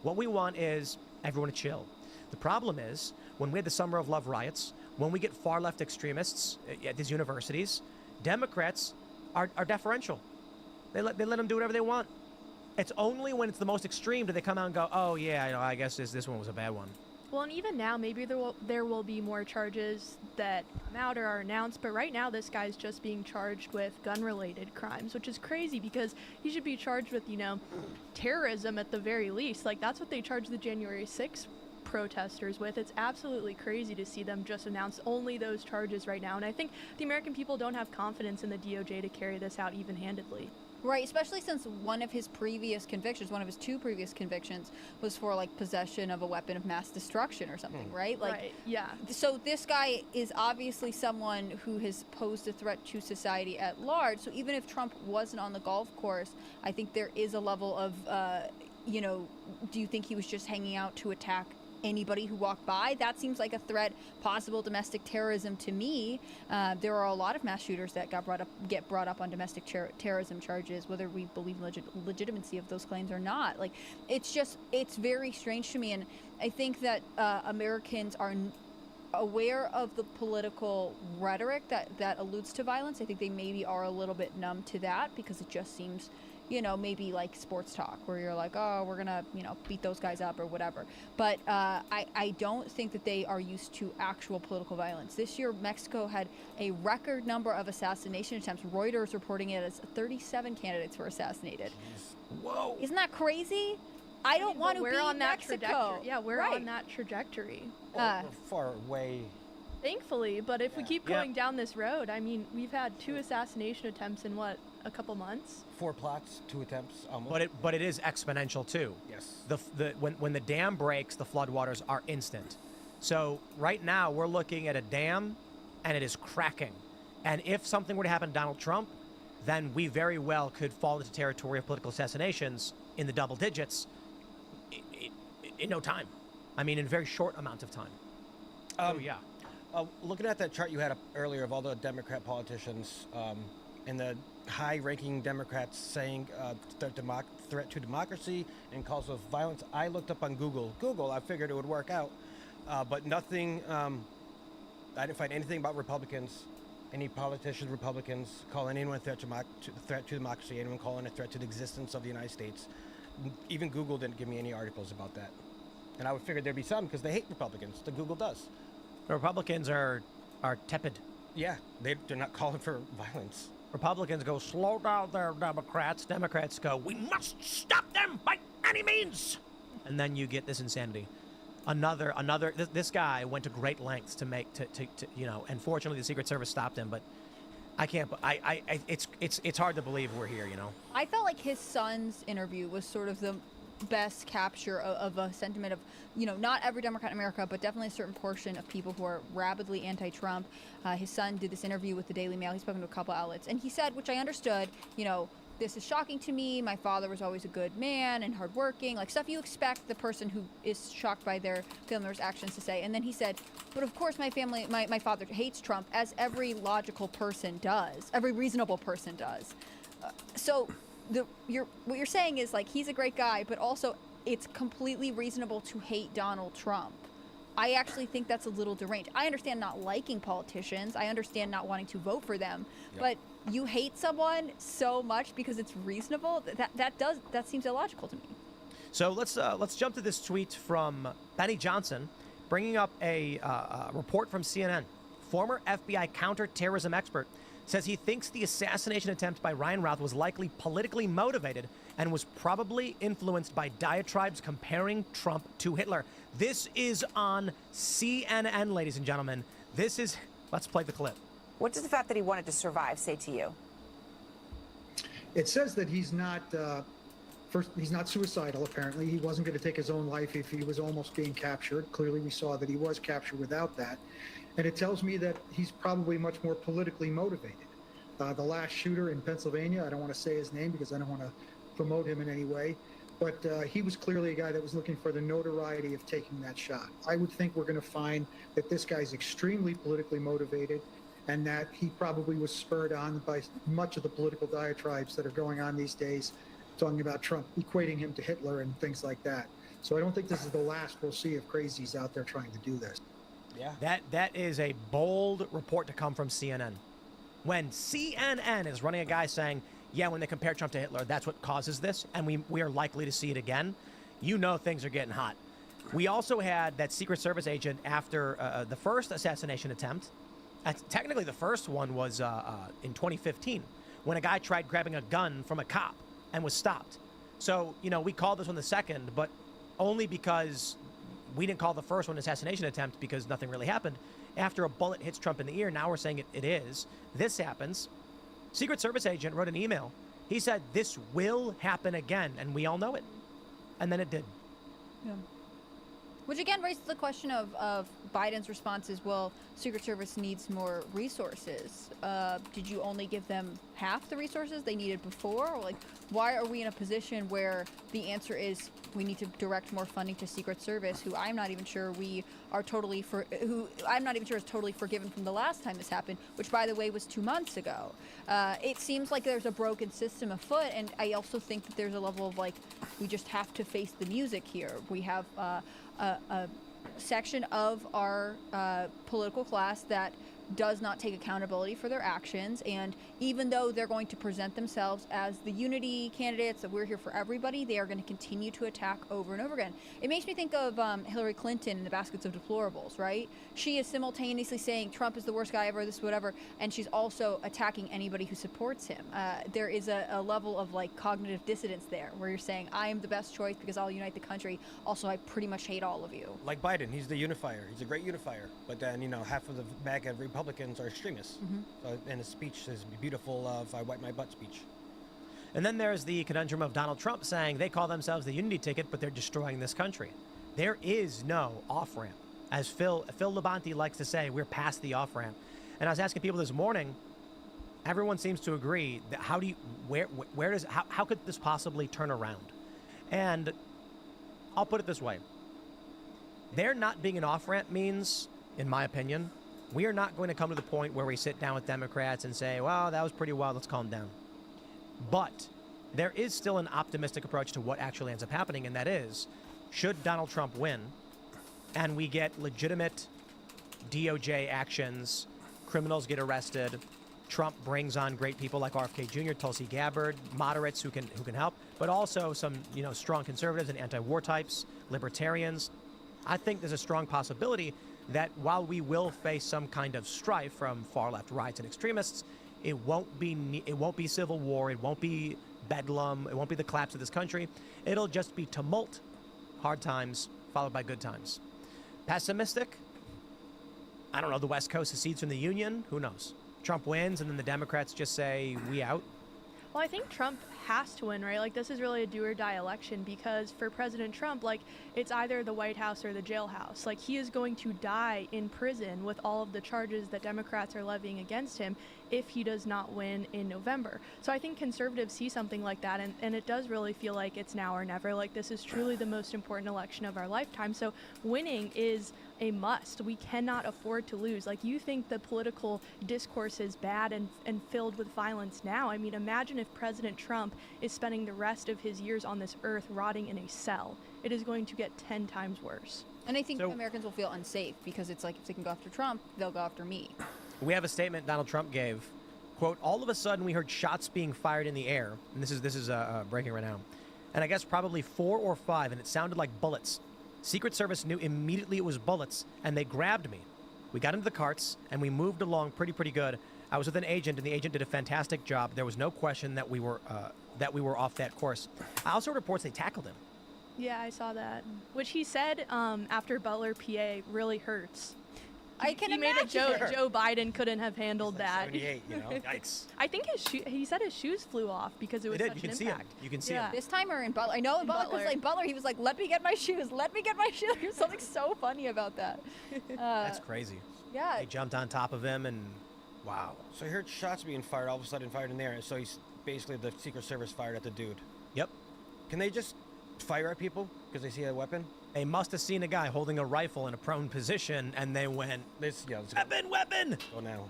What we want is everyone to chill. The problem is, when we had the Summer of Love riots, when we get far left extremists at these universities, Democrats are deferential. They let them do whatever they want. It's only when it's the most extreme do they come out and go, oh yeah, I guess this one was a bad one. Well, and even now, maybe there will be more charges that come out or are announced, but right now this guy's just being charged with gun-related crimes, which is crazy because he should be charged with, terrorism at the very least. Like, that's what they charged the January 6th protesters with. It's absolutely crazy to see them just announce only those charges right now, and I think the American people don't have confidence in the DOJ to carry this out even-handedly. Right, especially since one of his two previous convictions was for possession of a weapon of mass destruction or something, right? Right, yeah. So this guy is obviously someone who has posed a threat to society at large. So even if Trump wasn't on the golf course, I think there is a level of, do you think he was just hanging out to attack anybody who walked by? That seems like a threat, possible domestic terrorism to me. There are a lot of mass shooters that get brought up on domestic terrorism charges, whether we believe legitimacy of those claims or not. It's very strange to me, and I think that Americans are aware of the political rhetoric that alludes to violence. I think they maybe are a little bit numb to that because it just seems maybe like sports talk where you're like, oh, we're gonna, beat those guys up or whatever. But I don't think that they are used to actual political violence. This year, Mexico had a record number of assassination attempts. Reuters reporting it as 37 candidates were assassinated. Whoa. Isn't that crazy? I don't want to be on that Mexico. trajectory. Yeah, we're right. on that trajectory. We're far away. Thankfully, but if we keep going down this road, I mean, we've had 2 assassination attempts in a couple months. 4 plots, 2 attempts, almost. But it is exponential too. Yes. When the dam breaks, the floodwaters are instant. So right now we're looking at a dam, and it is cracking. And if something were to happen to Donald Trump, then we very well could fall into territory of political assassinations in the double digits in no time. I mean, in a very short amount of time. Yeah. Looking at that chart you had up earlier of all the Democrat politicians and the high-ranking Democrats saying threat to democracy and calls of violence, I looked up on Google, I figured it would work out, but nothing. I didn't find anything about Republicans, any politicians, Republicans calling anyone a threat to democracy, anyone calling a threat to the existence of the United States. Even Google didn't give me any articles about that. And I would figure there'd be some because they hate Republicans. The Google does. The Republicans are tepid. Yeah, they're not calling for violence. Republicans go, slow down there, Democrats. Democrats go, we must stop them by any means. And then you get this insanity. This guy went to great lengths to and fortunately the Secret Service stopped him, but I can't, it's hard to believe we're here, I felt like his son's interview was sort of the best capture of a sentiment of, not every Democrat in America, but definitely a certain portion of people who are rabidly anti-Trump. His son did this interview with the Daily Mail. He's spoken to a couple outlets, and he said, which I understood, this is shocking to me. My father was always a good man and hardworking, like stuff you expect the person who is shocked by their family member's actions to say. And then he said, but of course my father hates Trump, as every logical person does, every reasonable person does. So what you're saying is like he's a great guy, but also it's completely reasonable to hate Donald Trump. I actually think that's a little deranged. I understand not liking politicians. I understand not wanting to vote for them. Yep. But you hate someone so much because it's reasonable. That seems illogical to me. So let's jump to this tweet from Benny Johnson, bringing up a report from CNN. Former FBI counterterrorism expert says he thinks the assassination attempt by Ryan Routh was likely politically motivated and was probably influenced by diatribes comparing Trump to Hitler. This is on CNN, ladies and gentlemen. Let's play the clip. What does the fact that he wanted to survive say to you? It says that he's not suicidal, apparently. He wasn't going to take his own life if he was almost being captured. Clearly, we saw that he was captured without that. And it tells me that he's probably much more politically motivated. The last shooter in Pennsylvania, I don't want to say his name because I don't want to promote him in any way, but he was clearly a guy that was looking for the notoriety of taking that shot. I would think we're going to find that this guy's extremely politically motivated and that he probably was spurred on by much of the political diatribes that are going on these days, talking about Trump, equating him to Hitler and things like that. So I don't think this is the last we'll see of crazies out there trying to do this. Yeah. That is a bold report to come from CNN. When CNN is running a guy saying, yeah, when they compare Trump to Hitler, that's what causes this, and we are likely to see it again, things are getting hot. We also had that Secret Service agent after the first assassination attempt. Technically, the first one was in 2015, when a guy tried grabbing a gun from a cop and was stopped. So, we called this one the second, but only because we didn't call the first one an assassination attempt because nothing really happened. After a bullet hits Trump in the ear, now we're saying it is. This happens. Secret Service agent wrote an email. He said, this will happen again, and we all know it. And then it did. Yeah. Which again raises the question of Biden's responses. Well, Secret Service needs more resources. Did you only give them half the resources they needed before? Or like, why are we in a position where the answer is we need to direct more funding to Secret Service, who I'm not even sure is totally forgiven from the last time this happened, which by the way was 2 months ago. It seems like there's a broken system afoot, and I also think that there's a level of like we just have to face the music here. We have a section of our political class that does not take accountability for their actions, and even though they're going to present themselves as the unity candidates that we're here for everybody, they are going to continue to attack over and over again. It makes me think of Hillary Clinton and the baskets of deplorables, right? She is simultaneously saying Trump is the worst guy ever, this whatever, and she's also attacking anybody who supports him. There is a level of like cognitive dissonance there, where you're saying I am the best choice because I'll unite the country. Also, I pretty much hate all of you. Like Biden, he's the unifier. He's a great unifier. But then, half of the MAGA Republicans are extremists. So, and his speech is beautiful "I wipe my butt" speech. And then there's the conundrum of Donald Trump saying they call themselves the unity ticket, but they're destroying this country. There is no off-ramp. As Phil Labonte likes to say, we're past the off-ramp. And I was asking people this morning, everyone seems to agree that how could this possibly turn around? And I'll put it this way. There not being an off-ramp means, in my opinion, we are not going to come to the point where we sit down with Democrats and say, well, that was pretty wild, let's calm down. But there is still an optimistic approach to what actually ends up happening, and that is, should Donald Trump win and we get legitimate DOJ actions, criminals get arrested, Trump brings on great people like RFK Jr., Tulsi Gabbard, moderates who can help, but also some strong conservatives and anti-war types, libertarians. I think there's a strong possibility that while we will face some kind of strife from far-left riots and extremists, it won't be civil war, it won't be bedlam, it won't be the collapse of this country. It'll just be tumult, hard times, followed by good times. Pessimistic? I don't know, the West Coast secedes from the Union? Who knows? Trump wins, and then the Democrats just say, we out? Well, I think Trump has to win, right? Like, this is really a do-or-die election because for President Trump, like, it's either the White House or the jailhouse. Like, he is going to die in prison with all of the charges that Democrats are levying against him if he does not win in November. So I think conservatives see something like that, and it does really feel like it's now or never. Like, this is truly the most important election of our lifetime. So winning is a must. We cannot afford to lose. Like, you think the political discourse is bad and filled with violence now. I mean, imagine if President Trump is spending the rest of his years on this earth rotting in a cell. It is going to get 10 times worse. And I think Americans will feel unsafe because it's like if they can go after Trump, they'll go after me. We have a statement Donald Trump gave. Quote, all of a sudden we heard shots being fired in the air. And this is breaking right now. And I guess probably 4 or 5, and it sounded like bullets. Secret Service knew immediately it was bullets, and they grabbed me. We got into the carts, and we moved along pretty good. I was with an agent, and the agent did a fantastic job. There was no question that we were off that course. I also heard reports they tackled him. Yeah, I saw that. Which he said after Butler, PA, really hurts. I can he imagine. made a joke. Joe Biden couldn't have handled Like that. 78, Yikes. I think he said his shoes flew off because it was He did. such You an can impact. see him. You can see Yeah. him. This time or in Butler? I know in Butler, because like Butler, he was like, let me get my shoes. Let me get my shoes. There's something so funny about that. That's crazy. Yeah. They jumped on top of him, and wow. So I heard shots being fired, all of a sudden fired in there. So he's basically the Secret Service fired at the dude. Yep. Can they just fire at people because they see a weapon? They must have seen a guy holding a rifle in a prone position, and they went, Let's go weapon! now.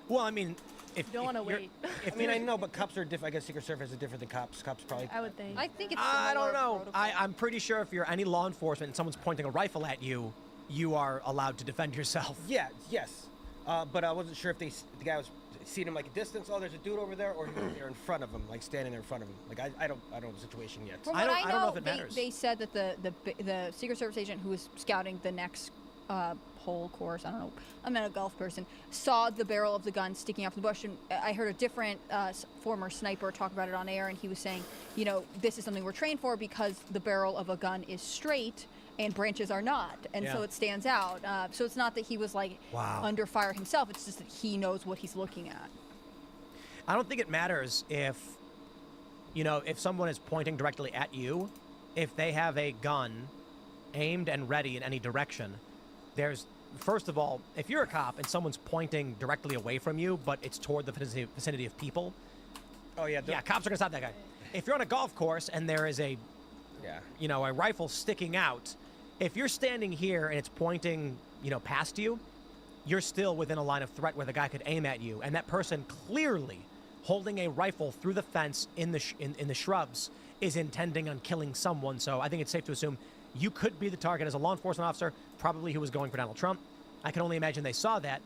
Well, I mean, if Don't want to you're- wait. If I mean, you're- I know, but cops are different. I guess Secret Service is different than cops. Cops probably. I would think. I think it's I don't similar know. protocol. I'm pretty sure if you're any law enforcement and someone's pointing a rifle at you, you are allowed to defend yourself. Yeah, yes. But I wasn't sure if the guy was seeing him like a distance. Oh, there's a dude over there, or he was there in front of him, like standing there in front of him. Like I don't know the situation yet. From I what don't know if it matters. They said that the Secret Service agent who was scouting the next hole course, I don't know, I'm not a golf person, saw the barrel of the gun sticking out from the bush. And I heard a different former sniper talk about it on air, and he was saying, this is something we're trained for because the barrel of a gun is straight and branches are not, and so Yeah. it stands out. So it's not that he was like Wow. under fire himself, it's just that he knows what he's looking at. I don't think it matters if someone is pointing directly at you, if they have a gun aimed and ready in any direction. First of all, if you're a cop and someone's pointing directly away from you, but it's toward the vicinity of people, Oh yeah. cops are gonna stop that guy. If you're on a golf course and there is a rifle sticking out, if you're standing here and it's pointing, past you, you're still within a line of threat where the guy could aim at you, and that person clearly holding a rifle through the fence in the shrubs is intending on killing someone. So I think it's safe to assume you could be the target as a law enforcement officer, probably who was going for Donald Trump. I can only imagine they saw that,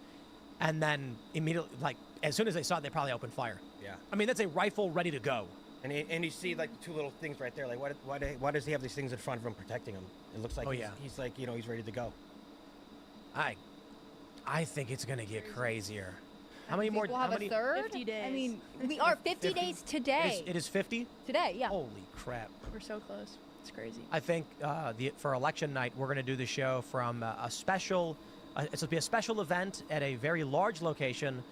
and then immediately, as soon as they saw it, they probably opened fire. Yeah. I mean, that's a rifle ready to go. And you see like the two little things right there. Like why does he have these things in front of him protecting him? It looks like he's like he's ready to go. I think it's gonna get crazier. How many more? We'll how have many? a third? 50 days. I mean, we are 50 days today. It is 50. Today, yeah. Holy crap! We're so close. It's crazy. I think for election night we're gonna do the show from a special It's supposed to be a special event at a very large location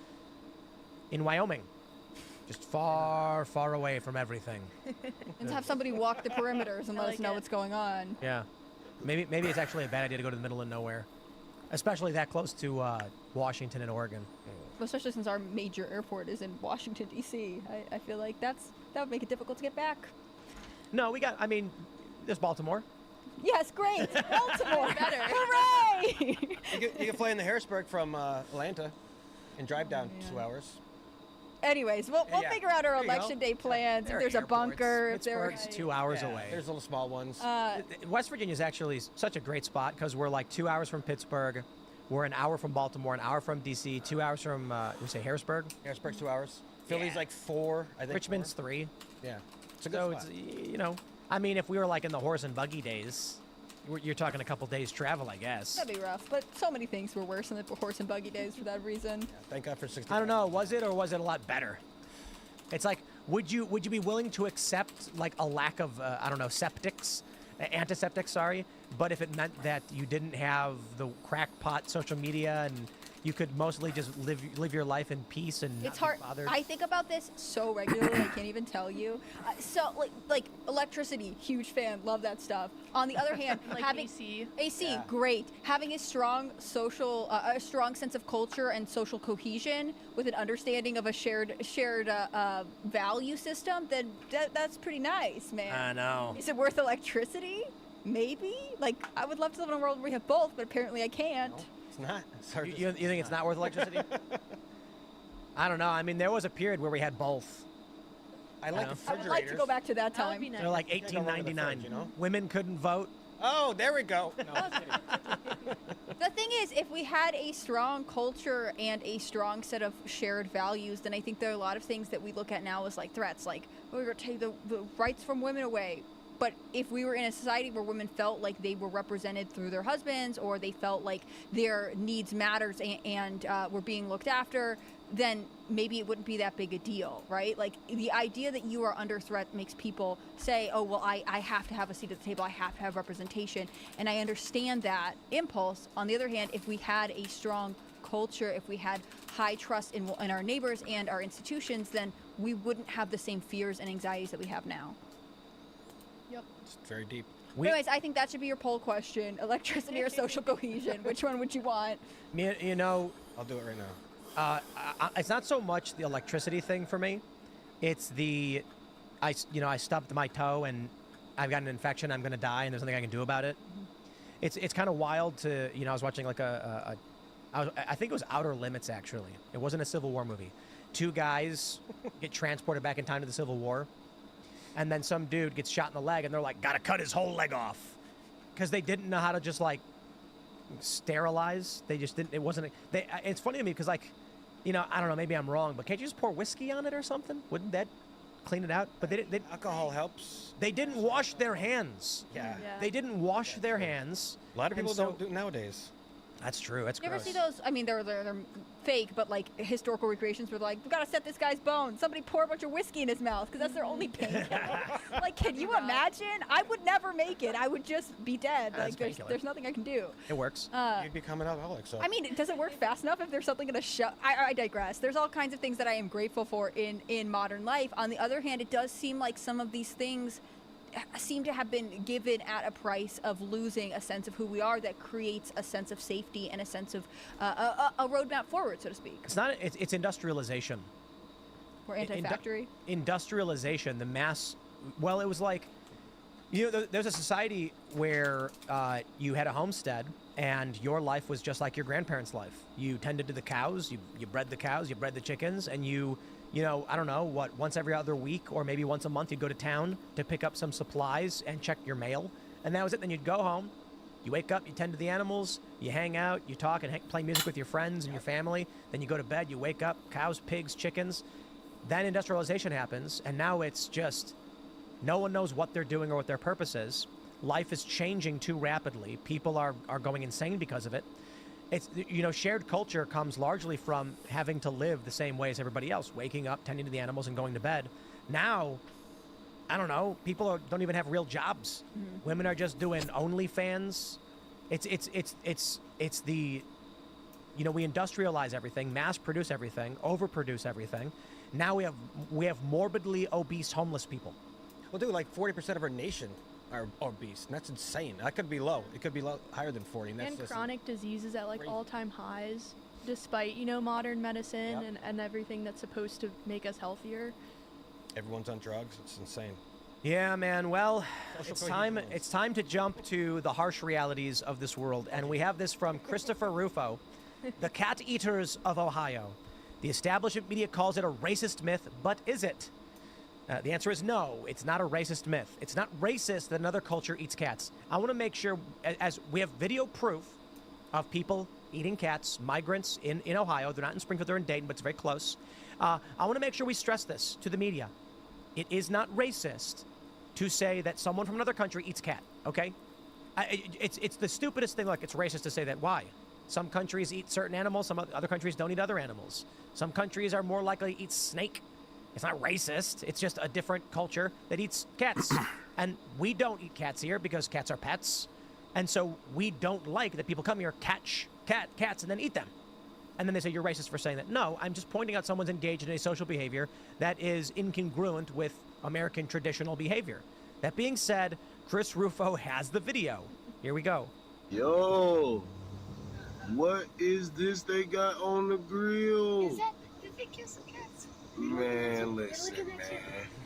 in Wyoming. Just far, far away from everything. And to have somebody walk the perimeters and let us know what's going on. Yeah. Maybe it's actually a bad idea to go to the middle of nowhere, especially that close to Washington and Oregon. Especially since our major airport is in Washington, D.C. I feel like that would make it difficult to get back. No, there's Baltimore. Yes, great. Baltimore. Better. Hooray! You can fly in the Harrisburg from Atlanta and drive down 2 hours. Anyways, we'll Yeah. figure out our There you go. election day plans. There If are there's a airports. bunker, if there Pittsburgh's 2 hours away. There's little small ones. West Virginia is actually such a great spot because we're like 2 hours from Pittsburgh. We're an hour from Baltimore, an hour from D.C., 2 hours from, we say Harrisburg? Harrisburg's 2 hours. Philly's like 4, I think. Richmond's 4. 3. Yeah. It's a good So spot. it's, if we were like in the horse and buggy days, you're talking a couple days travel, I guess. That'd be rough. But so many things were worse than the horse and buggy days for that reason. Thank God for 60. I don't know. Was it or was it a lot better? It's like, would you be willing to accept like a lack of antiseptics, sorry, but if it meant that you didn't have the crackpot social media and you could mostly just live your life in peace and It's not hard. be bothered? I think about this so regularly, I can't even tell you. So, like electricity, huge fan, love that stuff. On the other hand, Like having AC. great. Having a strong social, a strong sense of culture and social cohesion with an understanding of a shared value system, then that's pretty nice, man. I know. Is it worth electricity? Maybe. Like, I would love to live in a world where we have both, but apparently I can't. No, it's not. It's hard to You think it's not worth electricity? I don't know. I mean, there was a period where we had both. I like know. I refrigerators. would like to go back to that That would time. be nice. They're like go wrong with the 1899. fridge, you know? Women couldn't vote. Oh, there we go. No, I'm just kidding. The thing is, if we had a strong culture and a strong set of shared values, then I think there are a lot of things that we look at now as like threats, like we're going to take the rights from women away. But if we were in a society where women felt like they were represented through their husbands, or they felt like their needs matters and were being looked after, then maybe it wouldn't be that big a deal, right? Like, the idea that you are under threat makes people say, oh, well, I have to have a seat at the table, I have to have representation. And I understand that impulse. On the other hand, if we had a strong culture, if we had high trust in our neighbors and our institutions, then we wouldn't have the same fears and anxieties that we have now. It's very deep. Anyways, I think that should be your poll question: electricity or social cohesion? Which one would you want? I'll do it right now. It's not so much the electricity thing for me. It's I stubbed my toe and I've got an infection. I'm going to die and there's nothing I can do about it. It's kind of wild to, I was watching like I think it was Outer Limits, actually. It wasn't a Civil War movie. 2 guys get transported back in time to the Civil War. And then some dude gets shot in the leg and they're like, gotta cut his whole leg off. Because they didn't know how to just like sterilize. They just didn't, it's funny to me because like, I don't know, maybe I'm wrong, but can't you just pour whiskey on it or something? Wouldn't that clean it out? But Alcohol helps. They didn't wash their hands. Yeah. They didn't wash their hands. A lot of people And so- don't do it nowadays. That's true. That's You ever gross. see those? I mean, they're fake, but like historical recreations where like, we gotta set this guy's bones. Somebody pour a bunch of whiskey in his mouth because that's their only painkiller. Like, can you imagine? I would never make it. I would just be dead. That's Like, there's painkiller. nothing I can do. It works. You'd become an alcoholic. So. I mean, does it work fast enough if there's something in a show? I digress. There's all kinds of things that I am grateful for in modern life. On the other hand, it does seem like some of these things seem to have been given at a price of losing a sense of who we are that creates a sense of safety and a sense of a roadmap forward, so to speak. It's industrialization. We're anti-factory. Industrialization, the mass. Well, it was like, there's a society where you had a homestead and your life was just like your grandparents' life. You tended to the cows, you bred the cows, you bred the chickens, and I don't know, once every other week or maybe once a month you'd go to town to pick up some supplies and check your mail. And that was it. Then you'd go home, you wake up, you tend to the animals, you hang out, you talk and play music with your friends and your family. Then you go to bed, you wake up, cows, pigs, chickens. Then industrialization happens, and now it's just no one knows what they're doing or what their purpose is. Life is changing too rapidly. People are going insane because of it. It's, shared culture comes largely from having to live the same way as everybody else, waking up, tending to the animals, and going to bed. Now, I don't know, people don't even have real jobs. Women are just doing OnlyFans. It's the we industrialize everything, mass produce everything, overproduce everything. Now we have morbidly obese homeless people. Well, dude, like 40% of our nation are obese, and that's insane. That could be low. It could be higher than 40. And, that's And just chronic diseases at like crazy. all-time highs, despite modern medicine Yep. and everything that's supposed to make us healthier. Everyone's on drugs. It's insane. Yeah, man. Well, Social it's cohesion. time. It's time to jump to the harsh realities of this world, and we have this from Christopher Rufo, the cat eaters of Ohio. The establishment media calls it a racist myth, but is it? The answer is no. It's not a racist myth. It's not racist that another culture eats cats. I want to make sure, as we have video proof of people eating cats, migrants in Ohio. They're not in Springfield, they're in Dayton, but it's very close. I want to make sure we stress this to the media. It is not racist to say that someone from another country eats cat, okay? It's the stupidest thing. Look, it's racist to say that. Why? Some countries eat certain animals, some other countries don't eat other animals. Some countries are more likely to eat snake. It's not racist. It's just a different culture that eats cats. And we don't eat cats here because cats are pets. And so we don't like that people come here, catch cats, and then eat them. And then they say, you're racist for saying that. No, I'm just pointing out someone's engaged in a social behavior that is incongruent with American traditional behavior. That being said, Chris Rufo has the video. Here we go. Yo, what is this they got on the grill? Is that the big kiss of cats? Man, listen, man.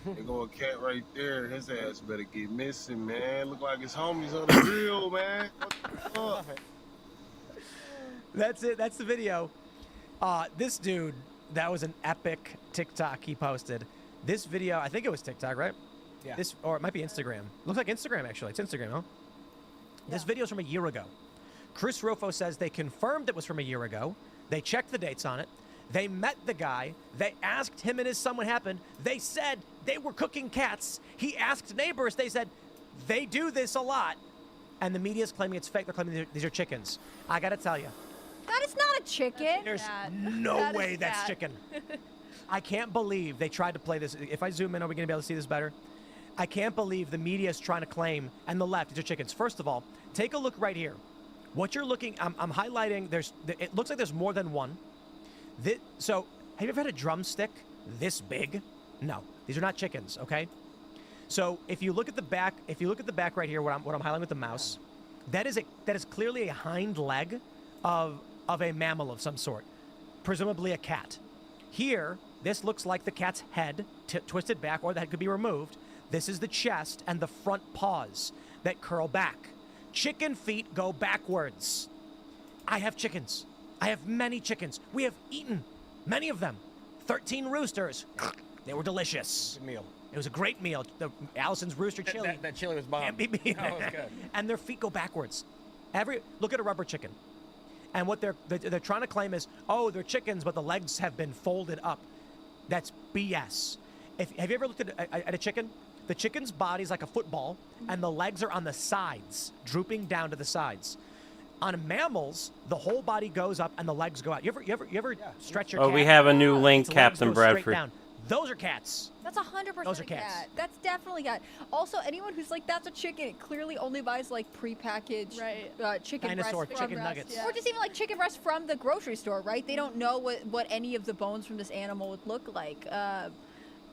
There go a cat right there. His ass better get missing, man. Look like his homies on the grill, man. What the fuck? That's it. That's the video. This dude, that was an epic TikTok he posted. This video, I think it was TikTok, right? Yeah. Or it might be Instagram. Looks like Instagram, actually. It's Instagram, huh? This video's from a year ago. Chris Rufo says they confirmed it was from a year ago. They checked the dates on it. They met the guy. They asked him and his son what happened. They said they were cooking cats. He asked neighbors. They said they do this a lot. And the media's claiming it's fake. They're claiming these are chickens. I got to tell you. That is not a chicken. There's cat. no That is way that's cat. chicken. I can't believe they tried to play this. If I zoom in, are we going to be able to see this better? I can't believe the media is trying to claim, and the left, these are chickens. First of all, take a look right here. What you're looking, I'm highlighting, it looks like there's more than one. So, have you ever had a drumstick this big? No, these are not chickens, okay? So, if you look at the back, right here, what I'm highlighting with the mouse, that is clearly a hind leg of a mammal of some sort, presumably a cat. Here, this looks like the cat's head twisted back, or the head could be removed. This is the chest and the front paws that curl back. Chicken feet go backwards. I have chickens. I have many chickens. We have eaten many of them. 13 roosters. They were delicious. Good meal. It was a great meal. Allison's rooster chili. That chili was bomb. Can't be beat. That was good. And their feet go backwards. Look at a rubber chicken. And what they're trying to claim is, oh, they're chickens, but the legs have been folded up. That's BS. Have you ever looked at a chicken? The chicken's body's like a football, and the legs are on the sides, drooping down to the sides. On mammals, the whole body goes up and the legs go out. You ever stretch your cat? Oh, we have a new link, Its legs Captain go straight Bradford. down. Those are cats. That's 100% Those are a cats. cat. That's definitely cat. Also, anyone who's like, that's a chicken, it clearly only buys like prepackaged chicken Dinosaur breast chicken from, nuggets. or just even like chicken breast from the grocery store, right? They don't know what any of the bones from this animal would look like.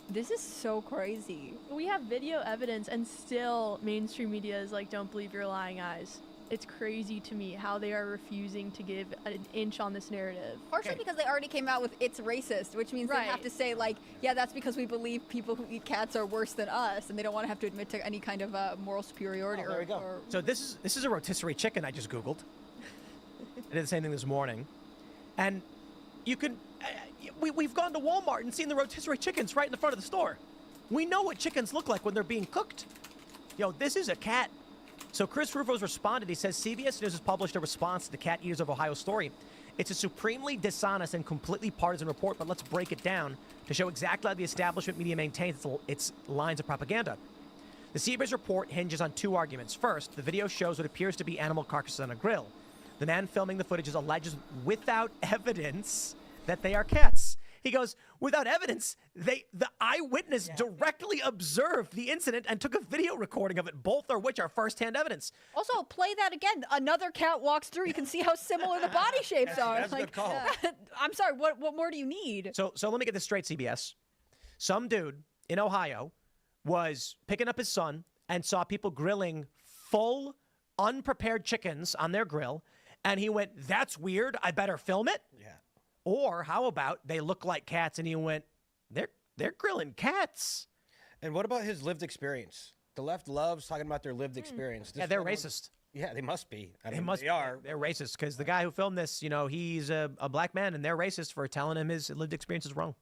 This is so crazy. We have video evidence, and still mainstream media is like, don't believe your lying eyes. It's crazy to me how they are refusing to give an inch on this narrative. Partially because they already came out with it's racist, which means they have to say like, yeah, that's because we believe people who eat cats are worse than us, and they don't want to have to admit to any kind of moral superiority. Oh, there we go. So this is a rotisserie chicken I just Googled. I did the same thing this morning. And you can, we've gone to Walmart and seen the rotisserie chickens right in the front of the store. We know what chickens look like when they're being cooked. This is a cat. So Chris Rufo's responded. He says CBS News has published a response to the Cat Eaters of Ohio story. It's a supremely dishonest and completely partisan report, but let's break it down to show exactly how the establishment media maintains its lines of propaganda. The CBS report hinges on two arguments. First, the video shows what appears to be animal carcasses on a grill. The man filming the footage alleges without evidence that they are cats. He goes, without evidence, the eyewitness directly observed the incident and took a video recording of it, both of which are firsthand evidence. Also, play that again. Another cat walks through. You can see how similar the body shapes are. That's a good call. I'm sorry, what more do you need? So let me get this straight, CBS. Some dude in Ohio was picking up his son and saw people grilling full, unprepared chickens on their grill, and he went, "That's weird. I better film it." Yeah. Or how about they look like cats, and he went, "They're grilling cats." And what about his lived experience? The left loves talking about their lived experience. Yeah, they're racist. Yeah, they must be. They are. They're racist because the guy who filmed this, he's a black man, and they're racist for telling him his lived experience is wrong.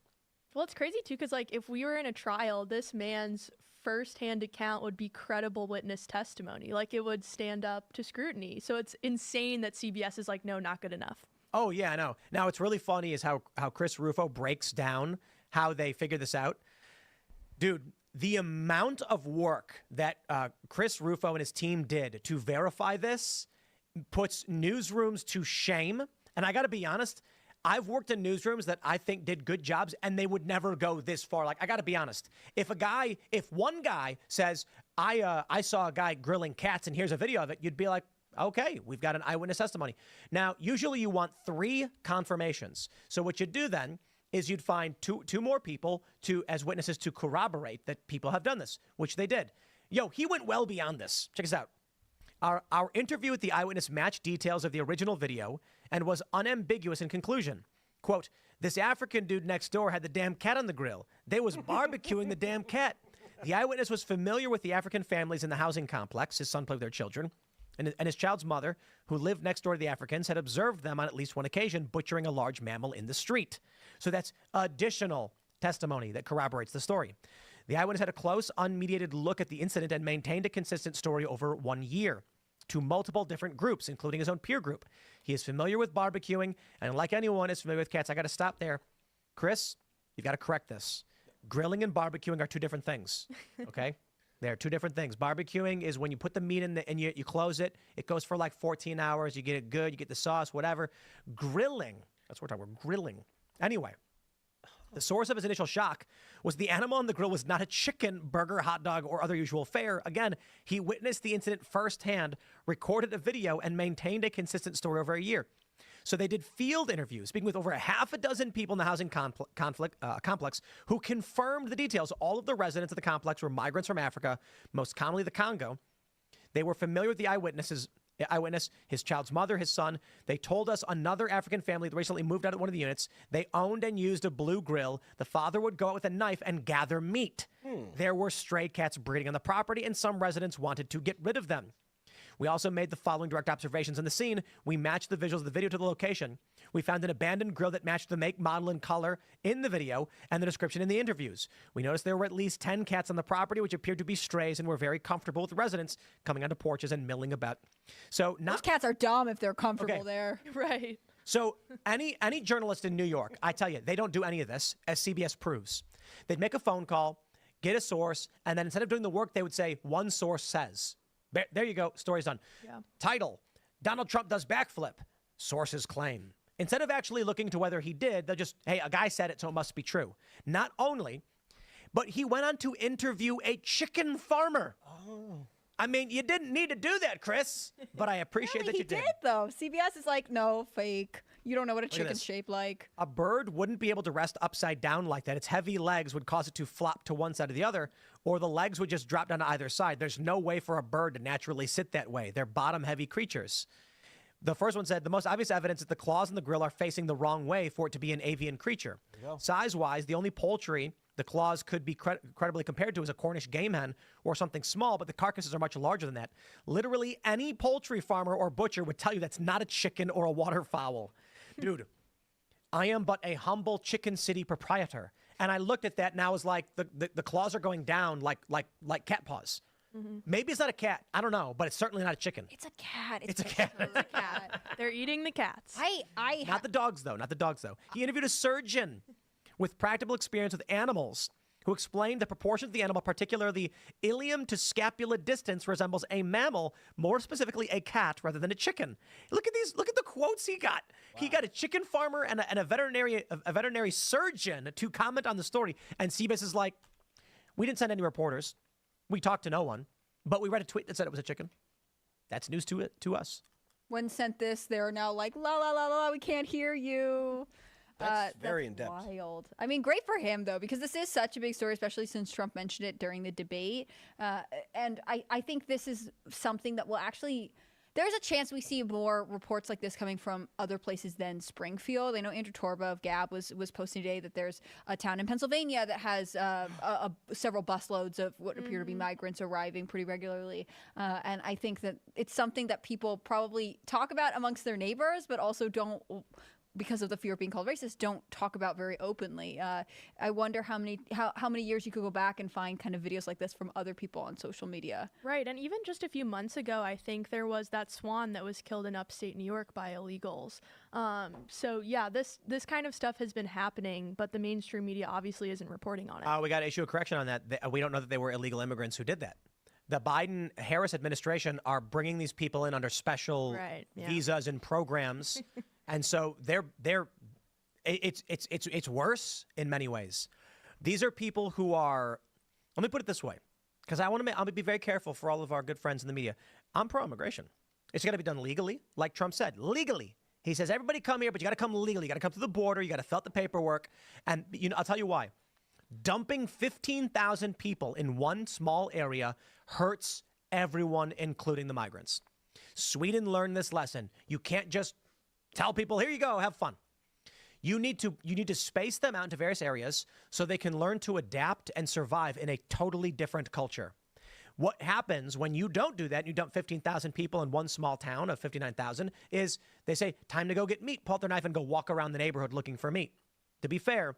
Well, it's crazy too, because like if we were in a trial, this man's firsthand account would be credible witness testimony. Like it would stand up to scrutiny. So it's insane that CBS is like, no, not good enough. Oh yeah, I know. Now what's really funny is how Chris Rufo breaks down how they figured this out. Dude, the amount of work that Chris Rufo and his team did to verify this puts newsrooms to shame. And I got to be honest, I've worked in newsrooms that I think did good jobs, and they would never go this far. Like, I got to be honest. If one guy says, I saw a guy grilling cats and here's a video of it, you'd be like, okay, we've got an eyewitness testimony. Now, usually you want 3 confirmations. So what you'd do then is you'd find two more people as witnesses to corroborate that people have done this, which they did. Yo, he went well beyond this. Check this out. Our interview with the eyewitness matched details of the original video and was unambiguous in conclusion. Quote, "This African dude next door had the damn cat on the grill. They was barbecuing the damn cat. The eyewitness was familiar with the African families in the housing complex. His son played with their children. And his child's mother, who lived next door to the Africans, had observed them on at least one occasion butchering a large mammal in the street." So that's additional testimony that corroborates the story. The eyewitness had a close, unmediated look at the incident and maintained a consistent story over 1 year to multiple different groups, including his own peer group. He is familiar with barbecuing, and like anyone is familiar with cats. I got to stop there. Chris, you've got to correct this. Grilling and barbecuing are 2 different things, okay? They're 2 different things. Barbecuing is when you put the meat in and you close it. It goes for like 14 hours. You get it good. You get the sauce, whatever. Grilling, that's what we're talking about, grilling. Anyway, the source of his initial shock was the animal on the grill was not a chicken, burger, hot dog, or other usual fare. Again, he witnessed the incident firsthand, recorded a video, and maintained a consistent story over a year. So they did field interviews, speaking with over a half a dozen people in the housing complex who confirmed the details. All of the residents of the complex were migrants from Africa, most commonly the Congo. They were familiar with the eyewitness, his child's mother, his son. They told us another African family that recently moved out of one of the units. They owned and used a blue grill. The father would go out with a knife and gather meat. There were stray cats breeding on the property, and some residents wanted to get rid of them. We also made the following direct observations on the scene. We matched the visuals of the video to the location. We found an abandoned grill that matched the make, model, and color in the video and the description in the interviews. We noticed there were at least 10 cats on the property, which appeared to be strays and were very comfortable with residents coming onto porches and milling about. So Those cats are dumb if they're comfortable there. Right. So any journalist in New York, I tell you, they don't do any of this, as CBS proves. They'd make a phone call, get a source, and then instead of doing the work, they would say, one source says. There you go. Story's done. Yeah. Title, Donald Trump does backflip. Sources claim. Instead of actually looking to whether he did, they'll just, hey, a guy said it, so it must be true. Not only, but he went on to interview a chicken farmer. Oh. I mean, you didn't need to do that, Chris, but I appreciate that you did. He did, though. CBS is like, no, fake. You don't know what a chicken's this. shaped like. A bird wouldn't be able to rest upside down like that. Its heavy legs would cause it to flop to one side or the other, or the legs would just drop down to either side. There's no way for a bird to naturally sit that way. They're bottom-heavy creatures. The first one said, the most obvious evidence is the claws in the grill are facing the wrong way for it to be an avian creature. Size-wise, the only poultry the claws could be credibly compared to is a Cornish game hen or something small, but the carcasses are much larger than that. Literally any poultry farmer or butcher would tell you that's not a chicken or a waterfowl. Dude, I am but a humble Chicken City proprietor. And I looked at that and I was like, the claws are going down like cat paws. Mm-hmm. Maybe it's not a cat. I don't know, but it's certainly not a chicken. It's a cat. It's a cat. It's a cat. They're eating the cats. Not the dogs, though. Not the dogs, though. He interviewed a surgeon with practical experience with animals who explained the proportion of the animal, particularly the ilium to scapula distance, resembles a mammal, more specifically a cat, rather than a chicken. Look at these. Look at the quotes he got. Wow. He got a chicken farmer and a veterinary surgeon to comment on the story. And CBS is like, we didn't send any reporters. We talked to no one. But we read a tweet that said it was a chicken. That's news to us. When sent this, they're now like, la, la, la, la, we can't hear you. That's very in-depth. Wild. I mean, great for him, though, because this is such a big story, especially since Trump mentioned it during the debate. And I think this is something that will actually... There's a chance we see more reports like this coming from other places than Springfield. I know Andrew Torba of Gab was posting today that there's a town in Pennsylvania that has several busloads of what appear to be migrants arriving pretty regularly. And I think that it's something that people probably talk about amongst their neighbors, but also don't, because of the fear of being called racist, don't talk about very openly. I wonder how many years you could go back and find kind of videos like this from other people on social media. Right, and even just a few months ago, I think there was that swan that was killed in upstate New York by illegals. So yeah, this kind of stuff has been happening, but the mainstream media obviously isn't reporting on it. We got to issue a correction on that. We don't know that they were illegal immigrants who did that. The Biden-Harris administration are bringing these people in under special visas and programs. And so it's worse in many ways. These are people who are, let me put it this way, because I'm going to be very careful for all of our good friends in the media. I'm pro-immigration. It's got to be done legally, like Trump said, legally. He says, everybody come here, but you got to come legally. You got to come through the border. You got to fill out the paperwork. And I'll tell you why. Dumping 15,000 people in one small area hurts everyone, including the migrants. Sweden learned this lesson. You can't just tell people, here you go, have fun. You need to space them out into various areas so they can learn to adapt and survive in a totally different culture. What happens when you don't do that, and you dump 15,000 people in one small town of 59,000, is they say, time to go get meat, pull out their knife and go walk around the neighborhood looking for meat. To be fair,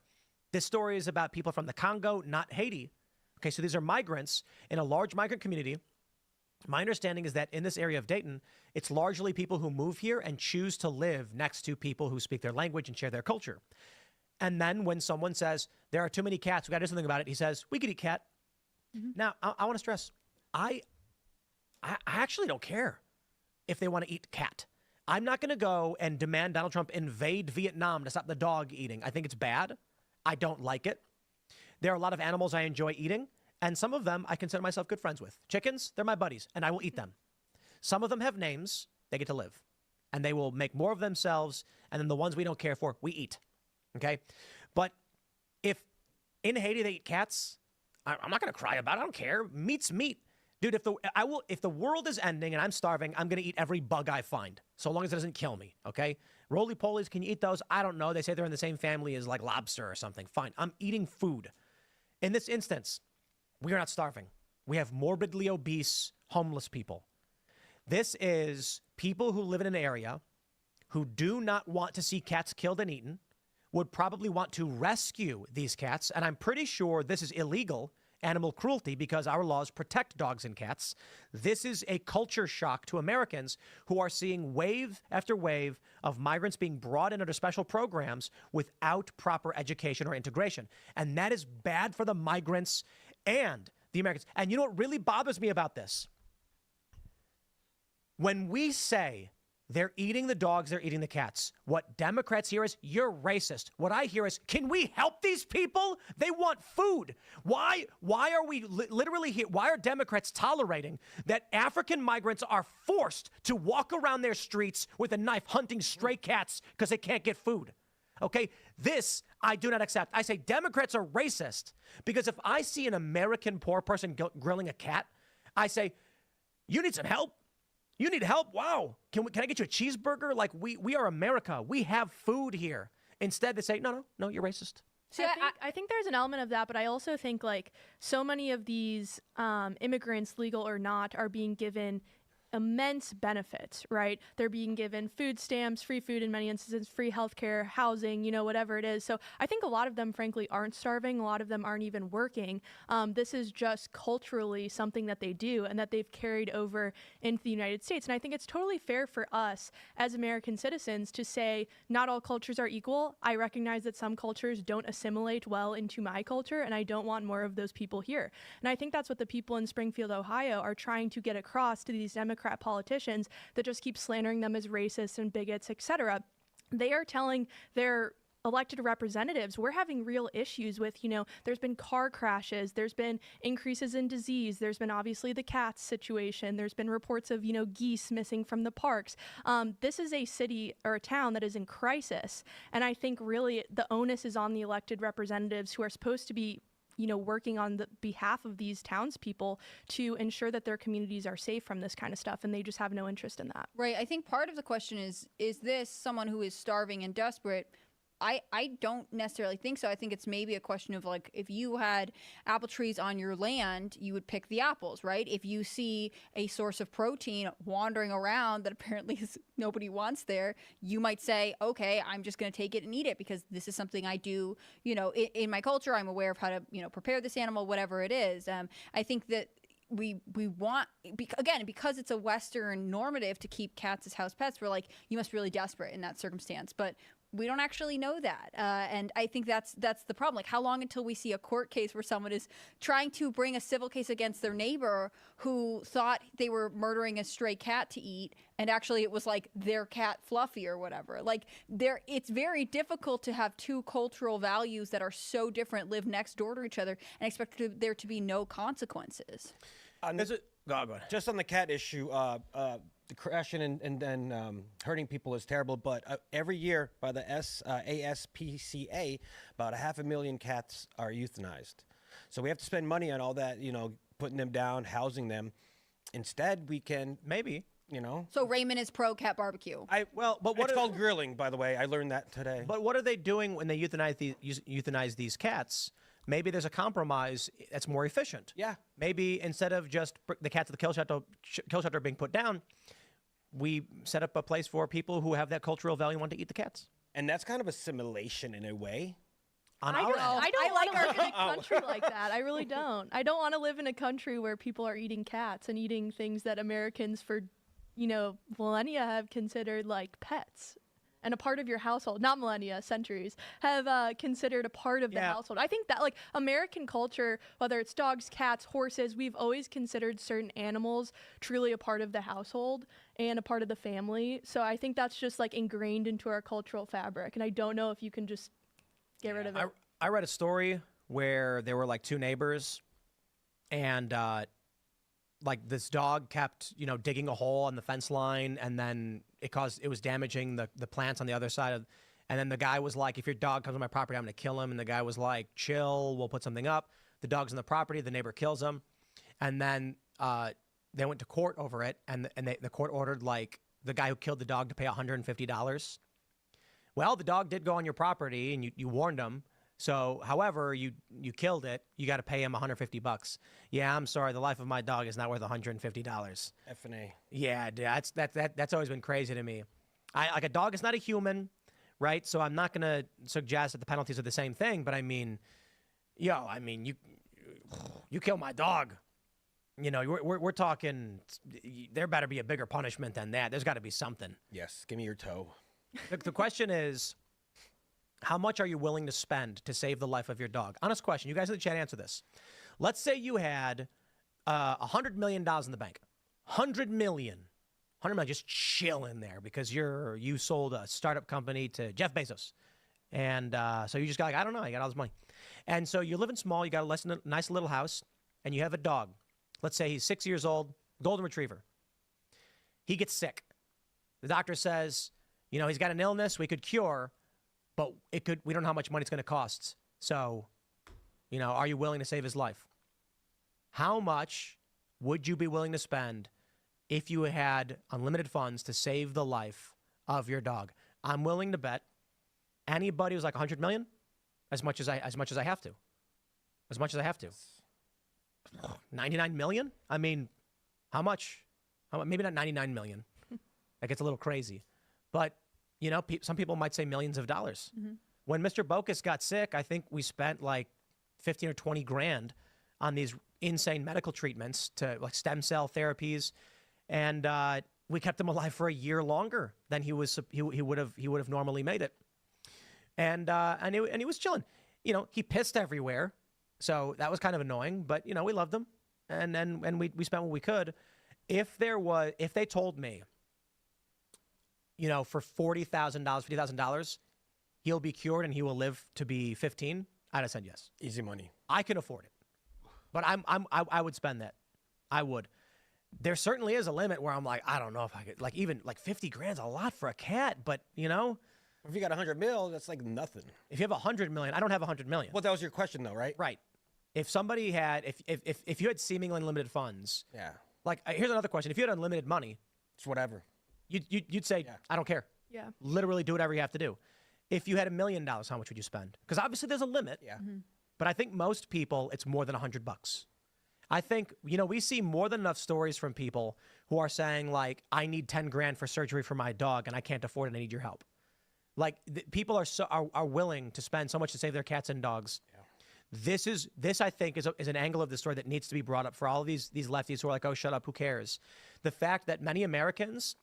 this story is about people from the Congo, not Haiti. Okay, so these are migrants in a large migrant community. My understanding is that in this area of Dayton, it's largely people who move here and choose to live next to people who speak their language and share their culture. And then when someone says, there are too many cats, we got to do something about it, he says, we could eat cat. Mm-hmm. Now, I want to stress, I actually don't care if they want to eat cat. I'm not going to go and demand Donald Trump invade Vietnam to stop the dog eating. I think it's bad. I don't like it. There are a lot of animals I enjoy eating. And some of them I consider myself good friends with. Chickens, they're my buddies, and I will eat them. Some of them have names. They get to live. And they will make more of themselves, and then the ones we don't care for, we eat. Okay? But if in Haiti they eat cats, I'm not going to cry about it. I don't care. Meat's meat. Dude, if the world is ending and I'm starving, I'm going to eat every bug I find, so long as it doesn't kill me, okay? Roly-polies, can you eat those? I don't know. They say they're in the same family as like lobster or something. Fine. I'm eating food. In this instance, we are not starving. We have morbidly obese, homeless people. This is people who live in an area who do not want to see cats killed and eaten, would probably want to rescue these cats, and I'm pretty sure this is illegal animal cruelty because our laws protect dogs and cats. This is a culture shock to Americans who are seeing wave after wave of migrants being brought in under special programs without proper education or integration. And that is bad for the migrants and the Americans. And you know what really bothers me about this? When we say they're eating the dogs, they're eating the cats, what Democrats hear is, you're racist. What I hear is, can we help these people? They want food. Why are we literally here? Why are Democrats tolerating that African migrants are forced to walk around their streets with a knife hunting stray cats because they can't get food? Okay, this I do not accept. I say Democrats are racist because if I see an American poor person grilling a cat, I say, you need some help. You need help? Wow. Can I get you a cheeseburger? Like, we are America. We have food here. Instead, they say, no, you're racist. So I think there's an element of that, but I also think like so many of these immigrants, legal or not, are being given immense benefits, right? They're being given food stamps, free food in many instances, free healthcare, housing, whatever it is. So I think a lot of them, frankly, aren't starving. A lot of them aren't even working. This is just culturally something that they do and that they've carried over into the United States. And I think it's totally fair for us as American citizens to say not all cultures are equal. I recognize that some cultures don't assimilate well into my culture, and I don't want more of those people here. And I think that's what the people in Springfield, Ohio are trying to get across to these Democrat politicians that just keep slandering them as racists and bigots, etc. They are telling their elected representatives, we're having real issues with, there's been car crashes, there's been increases in disease, there's been obviously the cats situation, there's been reports of, geese missing from the parks. This is a city or a town that is in crisis. And I think really the onus is on the elected representatives who are supposed to be working on the behalf of these townspeople to ensure that their communities are safe from this kind of stuff, and they just have no interest in that. Right. I think part of the question is this someone who is starving and desperate? I don't necessarily think so. I think it's maybe a question of like, if you had apple trees on your land, you would pick the apples, right? If you see a source of protein wandering around that apparently nobody wants there, you might say, okay, I'm just going to take it and eat it because this is something I do, in my culture. I'm aware of how to, prepare this animal, whatever it is. I think that we want, again, because it's a Western normative to keep cats as house pets, we're like, you must be really desperate in that circumstance. But we don't actually know that. And I think that's the problem. Like, how long until we see a court case where someone is trying to bring a civil case against their neighbor who thought they were murdering a stray cat to eat, and actually it was like their cat Fluffy or whatever. Like, it's very difficult to have two cultural values that are so different live next door to each other and expect there to be no consequences. Go on. Just on the cat issue, the crashing and hurting people is terrible, but every year by the ASPCA, about 500,000 cats are euthanized. So we have to spend money on all that, putting them down, housing them. Instead, we can maybe, So Layman is pro cat barbecue. But what it's called grilling, by the way. I learned that today. But what are they doing when they euthanize these cats? Maybe there's a compromise that's more efficient. Yeah. Maybe instead of just the cats at the kill shelter being put down, we set up a place for people who have that cultural value and want to eat the cats. And that's kind of assimilation in a way. I don't want to live in a country like that. I really don't. I don't want to live in a country where people are eating cats and eating things that Americans for, millennia have considered like pets. And a part of your household, not millennia, centuries, have considered a part of the household. I think that, like, American culture, whether it's dogs, cats, horses, we've always considered certain animals truly a part of the household and a part of the family. So I think that's just, like, ingrained into our cultural fabric. And I don't know if you can just get rid of it. I read a story where there were, like, two neighbors, and like this dog kept, digging a hole on the fence line, and then it was damaging the plants on the other side and then the guy was like, if your dog comes on my property, I'm going to kill him. And the guy was like, chill, we'll put something up. The dog's on the property, the neighbor kills him. And then they went to court over it, and the court ordered like the guy who killed the dog to pay $150. Well, the dog did go on your property and you warned him. So, however, you killed it, you got to pay him $150. Yeah, I'm sorry, the life of my dog is not worth $150. F&A. Yeah, dude, that's always been crazy to me. Like, a dog is not a human, right? So I'm not gonna suggest that the penalties are the same thing, but I mean, you kill my dog. We're talking. There better be a bigger punishment than that. There's got to be something. Yes, give me your toe. The question is, how much are you willing to spend to save the life of your dog? Honest question. You guys in the chat, answer this. Let's say you had $100 million in the bank. $100 million just chilling there because you sold a startup company to Jeff Bezos. And so you just got like, I don't know, you got all this money. And so you're living small, you got a nice little house, and you have a dog. Let's say he's 6 years old, golden retriever. He gets sick. The doctor says, he's got an illness we could cure, but we don't know how much money it's going to cost. So, are you willing to save his life? How much would you be willing to spend if you had unlimited funds to save the life of your dog? I'm willing to bet anybody who's like 100 million, as much as I have to. As much as I have to. 99 million? I mean, how much? Maybe not 99 million. That gets a little crazy. But, you know, some people might say millions of dollars. When Mr. Bokus got sick, I think we spent like 15 or 20 grand on these insane medical treatments to like stem cell therapies. And we kept him alive for a year longer than he would have normally made it. And he was chilling. You know, he pissed everywhere. So that was kind of annoying, but you know, we loved him. And we spent what we could. If they told me, you know, for $40,000, $50,000, he'll be cured and he will live to be 15, I'd have said yes. Easy money. I can afford it, but I would spend that. I would. There certainly is a limit where I'm like, I don't know if I could, like even like 50 grand's a lot for a cat, but you know, If you got 100 mil, that's like nothing. if you have 100 million, I don't have 100 million. Well, that was your question though, right? Right. If somebody had, if you had seemingly unlimited funds, Yeah. like here's another question: if you had unlimited money, It's whatever. you'd say, I don't care. Yeah. Literally do whatever you have to do. If you had $1 million, how much would you spend? Because obviously there's a limit. Yeah. But I think most people, it's more than $100. I think, you know, we see more than enough stories from people who are saying like, I need 10 grand for surgery for my dog and I can't afford it. I need your help. Like people are willing to spend so much to save their cats and dogs. Yeah. This I think is an angle of the story that needs to be brought up for all of these lefties who are like, oh, shut up, who cares? The fact that many Americans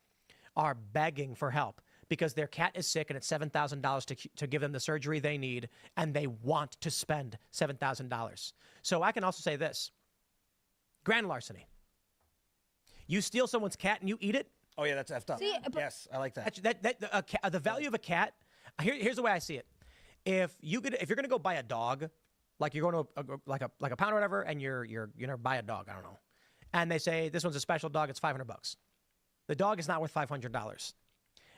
are begging for help because their cat is sick and it's $7,000 to give them the surgery they need, and they want to spend $7,000. So I can also say this. Grand larceny. You steal someone's cat and you eat it? Oh yeah, that's effed up. See, but- yes, I like that. The value of a cat, here's the way I see it. If you're gonna go buy a dog, like you're going to like a pound or whatever, and you're gonna buy a dog, I don't know, and they say this one's a special dog, it's $500. The dog is not worth $500.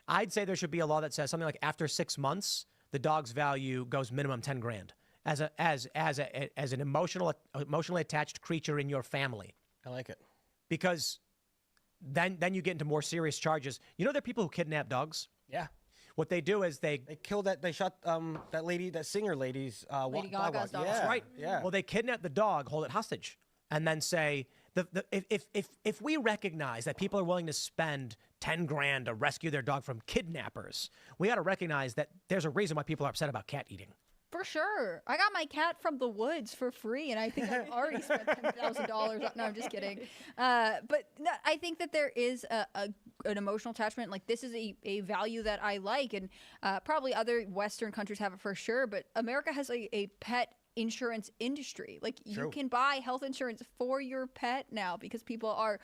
I'd say there should be a law that says something like after 6 months, the dog's value goes minimum 10 grand as an emotionally attached creature in your family. I like it. Because then you get into more serious charges. You know, there are people who kidnap dogs. Yeah. What they do is they killed that. They shot that lady, that singer lady's Lady dog Gaga's walk. dog. Yeah. That's right. Yeah. Well, they kidnap the dog, hold it hostage, and then say if we recognize that people are willing to spend 10 grand to rescue their dog from kidnappers, we got to recognize that there's a reason why people are upset about cat eating. For sure. I got my cat from the woods for free, and I think I've already spent $10,000. No, I'm just kidding. But no, I think that there is an emotional attachment. Like, this is a value that I like, and probably other Western countries have it for sure, but America has a pet insurance industry. Like, you can buy health insurance for your pet now because people are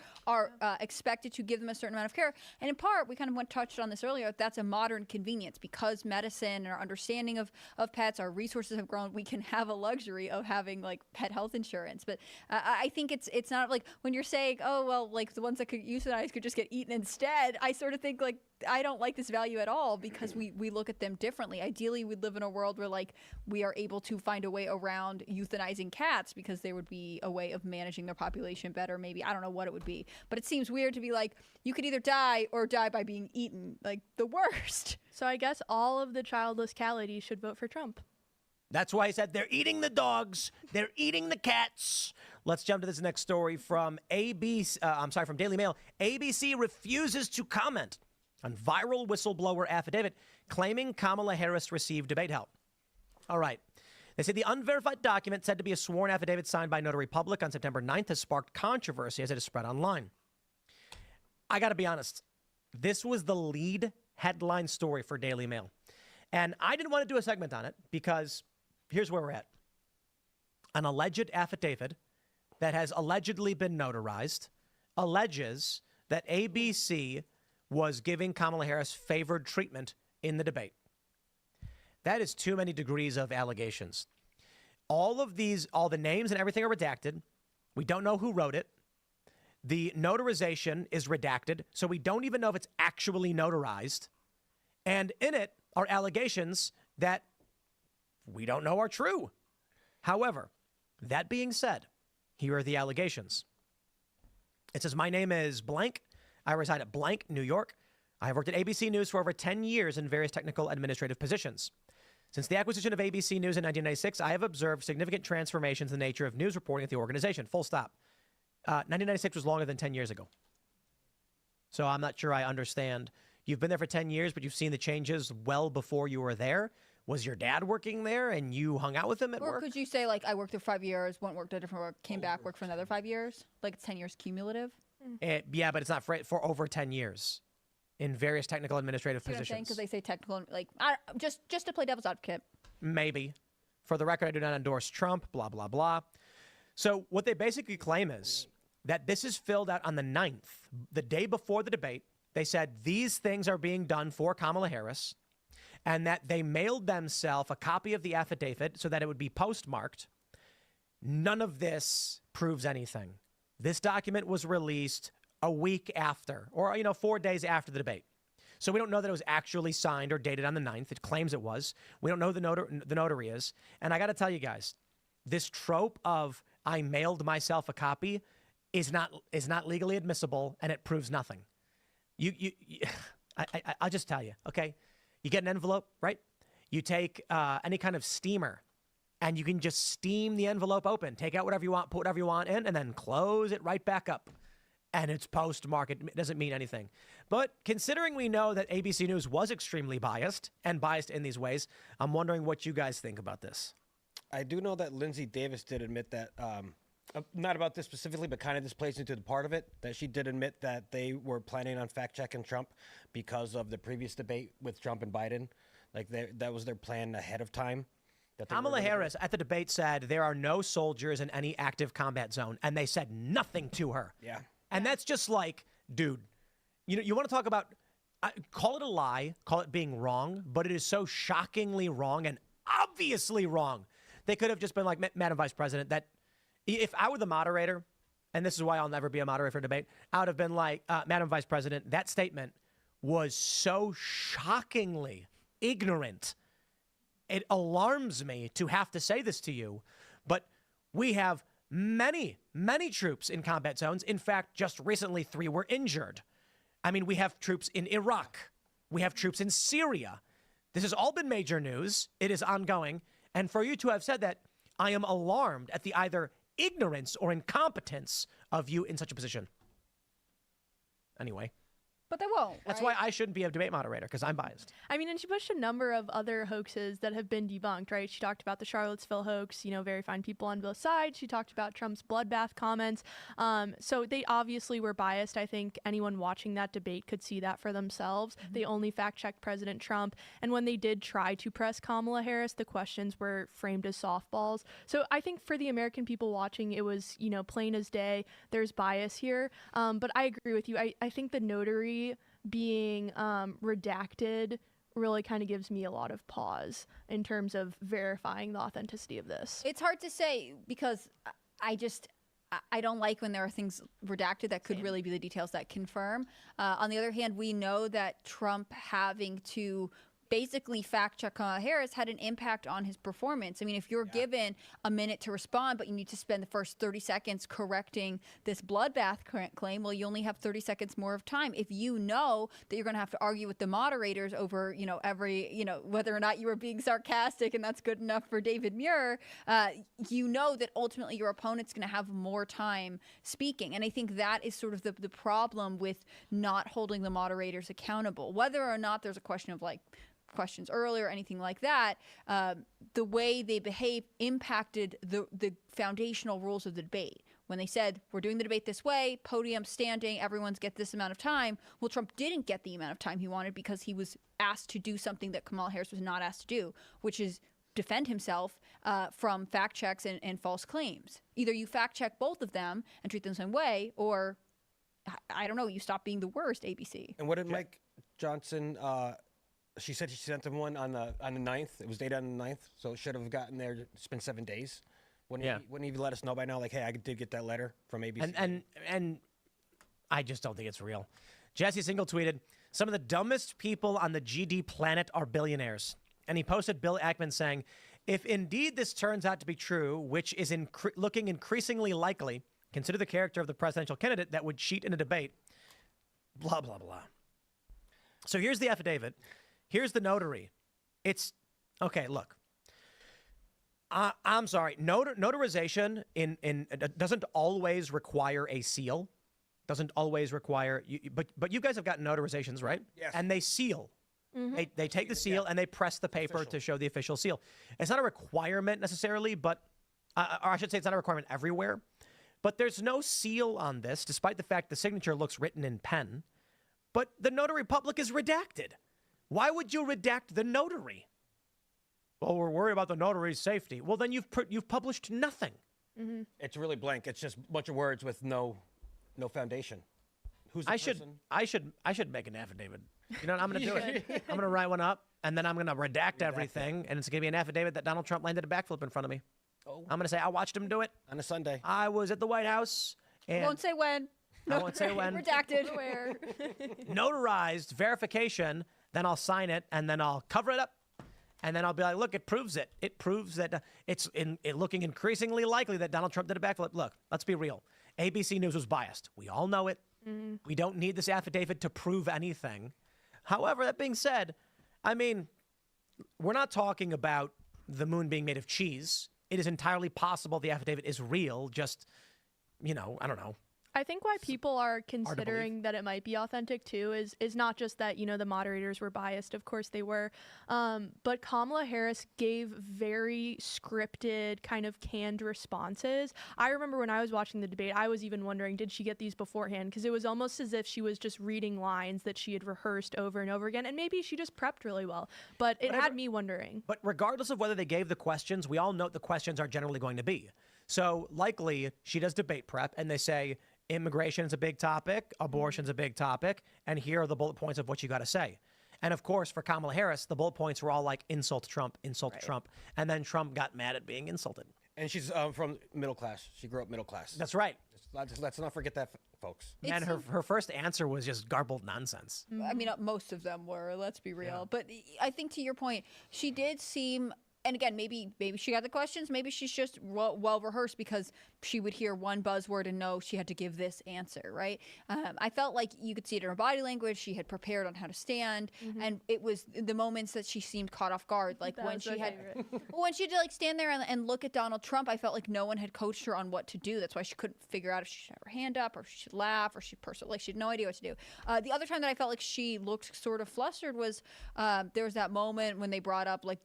expected to give them a certain amount of care. And in part, we kind of touched on this earlier, that's a modern convenience because medicine and our understanding of pets, our resources have grown. We can have a luxury of having like pet health insurance. But I think it's not like when you're saying, oh, well, like the ones that could euthanize could just get eaten instead. I sort of think like, I don't like this value at all because we look at them differently. Ideally, we'd live in a world where like we are able to find a way around euthanizing cats because there would be a way of managing their population better. Maybe, I don't know what it would be, but it seems weird to be like, you could either die or die by being eaten. Like the worst. So I guess all of the childless cat ladies should vote for Trump. That's why I said they're eating the dogs, they're eating the cats. Let's jump to this next story from from Daily Mail. ABC refuses to comment on viral whistleblower affidavit claiming Kamala Harris received debate help. All right. They say the unverified document said to be a sworn affidavit signed by Notary Public on September 9th has sparked controversy as it has spread online. I got to be honest. This was the lead headline story for Daily Mail. And I didn't want to do a segment on it because here's where we're at. An alleged affidavit that has allegedly been notarized alleges that ABC was giving Kamala Harris favored treatment in the debate. That is too many degrees of allegations. All the names and everything are redacted. We don't know who wrote it. The notarization is redacted, so we don't even know if it's actually notarized. And in it are allegations that we don't know are true. However, that being said, here are the allegations. It says, my name is blank. I reside at blank, New York. I have worked at ABC News for over 10 years in various technical administrative positions. Since the acquisition of ABC News in 1996, I have observed significant transformations in the nature of news reporting at the organization. Full stop. 1996 was longer than 10 years ago. So I'm not sure I understand. You've been there for 10 years, but you've seen the changes well before you were there. Was your dad working there and you hung out with him at Or work? could you say, like, I worked there 5 years, went worked at a different work, came back, worked for another 5 years? Like, it's 10 years cumulative? Yeah, but it's not for over 10 years in various technical administrative See what I'm saying? positions. Because they say technical, like, just to play devil's advocate. Maybe. For the record, I do not endorse Trump, blah, blah, blah. So what they basically claim is that this is filled out on the 9th, the day before the debate. They said these things are being done for Kamala Harris and that they mailed themselves a copy of the affidavit so that it would be postmarked. None of this proves anything. This document was released a week after, or, 4 days after the debate. So we don't know that it was actually signed or dated on the 9th. It claims it was. We don't know who the notary is. And I got to tell you guys, this trope of I mailed myself a copy is not legally admissible, and it proves nothing. I'll just tell you, okay? You get an envelope, right? You take any kind of steamer, and you can just steam the envelope open. Take out whatever you want, put whatever you want in, and then close it right back up. And it's postmarked. It doesn't mean anything. But considering we know that ABC News was extremely biased and biased in these ways, I'm wondering what you guys think about this. I do know that Lindsay Davis did admit that, not about this specifically, but kind of this plays into the part of it, that she did admit that they were planning on fact-checking Trump because of the previous debate with Trump and Biden. Like, that was their plan ahead of time. Kamala Harris at the debate said there are no soldiers in any active combat zone, and they said nothing to her. Yeah. And that's just like, dude, you want to talk about, call it a lie, call it being wrong, but it is so shockingly wrong and obviously wrong. They could have just been like, Madam Vice President, that if I were the moderator, and this is why I'll never be a moderator for a debate, I would have been like, Madam Vice President, that statement was so shockingly ignorant. It alarms me to have to say this to you, but we have many, many troops in combat zones. In fact, just recently, 3 were injured. I mean, we have troops in Iraq. We have troops in Syria. This has all been major news. It is ongoing. And for you to have said that, I am alarmed at the either ignorance or incompetence of you in such a position. Anyway. But they won't. That's right? why I shouldn't be a debate moderator, because I'm biased. I mean, and she pushed a number of other hoaxes that have been debunked, right? She talked about the Charlottesville hoax, very fine people on both sides. She talked about Trump's bloodbath comments. So they obviously were biased. I think anyone watching that debate could see that for themselves. Mm-hmm. They only fact-checked President Trump. And when they did try to press Kamala Harris, the questions were framed as softballs. So I think for the American people watching, it was, plain as day. There's bias here. But I agree with you. I think the notary being redacted really kind of gives me a lot of pause in terms of verifying the authenticity of this. It's hard to say because I don't like when there are things redacted that could really be the details that confirm. On the other hand, we know that Trump having to basically fact-check Kamala Harris had an impact on his performance. I mean, if you're given a minute to respond, but you need to spend the first 30 seconds correcting this bloodbath claim, well, you only have 30 seconds more of time. If you know that you're going to have to argue with the moderators over, every, whether or not you were being sarcastic and that's good enough for David Muir, you know that ultimately your opponent's going to have more time speaking. And I think that is sort of the problem with not holding the moderators accountable. Whether or not there's a question of questions earlier or anything like that, the way they behave impacted the foundational rules of the debate. When they said, we're doing the debate this way, podium standing, everyone's get this amount of time, well, Trump didn't get the amount of time he wanted because he was asked to do something that Kamala Harris was not asked to do, which is defend himself from fact checks and false claims. Either you fact check both of them and treat them the same way, or, I don't know, you stop being the worst, ABC. And what did Mike Johnson... she said she sent him one on the 9th. It was dated on the 9th, so it should have gotten there. It's been 7 days. Wouldn't he let us know by now? Like, hey, I did get that letter from ABC. And I just don't think it's real. Jesse Single tweeted, "Some of the dumbest people on the GD planet are billionaires." And he posted Bill Ackman saying, "If indeed this turns out to be true, which is looking increasingly likely, consider the character of the presidential candidate that would cheat in a debate." Blah, blah, blah. So here's the affidavit. Here's the notary. It's, okay, look. I'm sorry. Notarization doesn't always require a seal. doesn't always require, but you guys have gotten notarizations, right? Yes. And they seal. They take the seal and they press the paper to show the official seal. It's not a requirement necessarily, but, or I should say it's not a requirement everywhere. But there's no seal on this, despite the fact the signature looks written in pen. But the notary public is redacted. Why would you redact the notary? Well, we're worried about the notary's safety. Well, then you've published nothing. It's really blank. It's just a bunch of words with no foundation. Who's the person? I should make an affidavit. You know what I'm going to do? It. I'm going to write one up, and then I'm going to redact everything, and it's going to be an affidavit that Donald Trump landed a backflip in front of me. Oh. I'm going to say I watched him do it on a Sunday. I was at the White House. And Won't say when. I won't say when. Redacted. Where? Notarized verification. Then I'll sign it, and then I'll cover it up. And then I'll be like, look, it proves it. It proves that it's looking increasingly likely that Donald Trump did a backflip. Look, let's be real. ABC News was biased. We all know it. We don't need this affidavit to prove anything. However, that being said, I mean, we're not talking about the moon being made of cheese. It is entirely possible the affidavit is real. Just, I don't know. I think why people are considering that it might be authentic too is not just that, the moderators were biased. Of course they were. But Kamala Harris gave very scripted, kind of canned responses. I remember when I was watching the debate, I was even wondering, did she get these beforehand? Because it was almost as if she was just reading lines that she had rehearsed over and over again. And maybe she just prepped really well. But it had me wondering. But regardless of whether they gave the questions, we all know what the questions are generally going to be. So likely she does debate prep and they say, immigration is a big topic, abortion's a big topic, and here are the bullet points of what you got to say. And of course, for Kamala Harris, the bullet points were all like insult Trump, Trump, and then Trump got mad at being insulted. And she's from middle class. She grew up middle class. That's right. Let's not forget that, folks. And her first answer was just garbled nonsense. I mean, most of them were, let's be real. Yeah. But I think to your point, she did seem... And again, maybe she got the questions. Maybe she's just well rehearsed because she would hear one buzzword and know she had to give this answer, right? I felt like you could see it in her body language. She had prepared on how to stand, and it was the moments that she seemed caught off guard, like when she had to stand there and look at Donald Trump. I felt like no one had coached her on what to do. That's why she couldn't figure out if she should have her hand up or if she should laugh or she had no idea what to do. The other time that I felt like she looked sort of flustered was there was that moment when they brought up like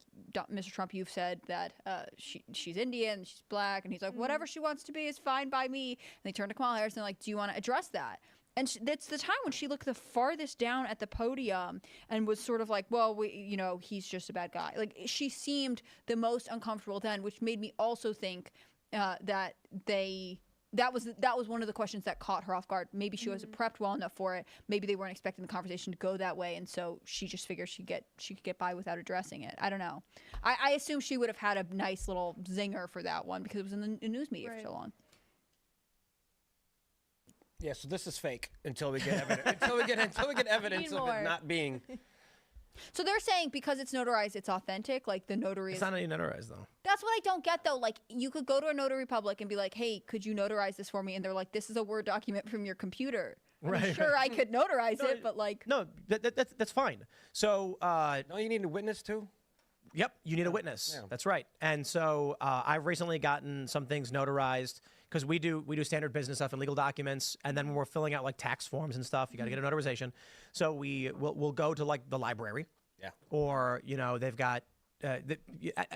Mr. Trump. You've said that she's Indian, she's black, and he's like, whatever she wants to be is fine by me. And they turned to Kamala Harris and they're like, do you want to address that? And that's the time when she looked the farthest down at the podium and was sort of like, well, he's just a bad guy. Like she seemed the most uncomfortable then, which made me also think that was one of the questions that caught her off guard. Maybe she wasn't prepped well enough for it. Maybe they weren't expecting the conversation to go that way, and so she just figured she could get by without addressing it. I don't know. I assume she would have had a nice little zinger for that one because it was in the news media for so long. Yeah, so this is fake until we get evidence. until we get evidence of it not being. So they're saying because it's notarized, it's authentic. Like the notary. It's not any notarized though. That's what I don't get though. Like you could go to a notary public and be like, "Hey, could you notarize this for me?" And they're like, "This is a Word document from your computer." I'm sure I could notarize it, but like. No, that's fine. So. No, you need a witness too. Yep, you need a witness. Yeah. That's right. And so I've recently gotten some things notarized because we do standard business stuff and legal documents, and then when we're filling out like tax forms and stuff, you got to get a notarization. So we'll go to like the library. Yeah. Or they've got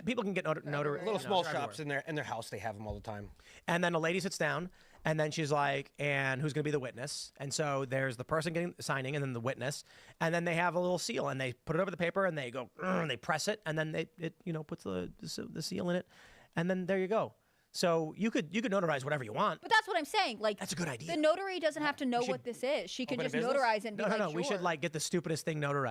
people can get notary. Little small shops in their house, they have them all the time. And then a lady sits down, and then she's like, "And who's going to be the witness?" And so there's the person signing, and then the witness, and then they have a little seal, and they put it over the paper, and they go, and they press it, and then it puts the seal in it, and then there you go. So you could notarize whatever you want. But that's what I'm saying. Like that's a good idea. The notary doesn't have to know what this is. She can just notarize it and be like, no. sure. We should like get the stupidest thing notarized.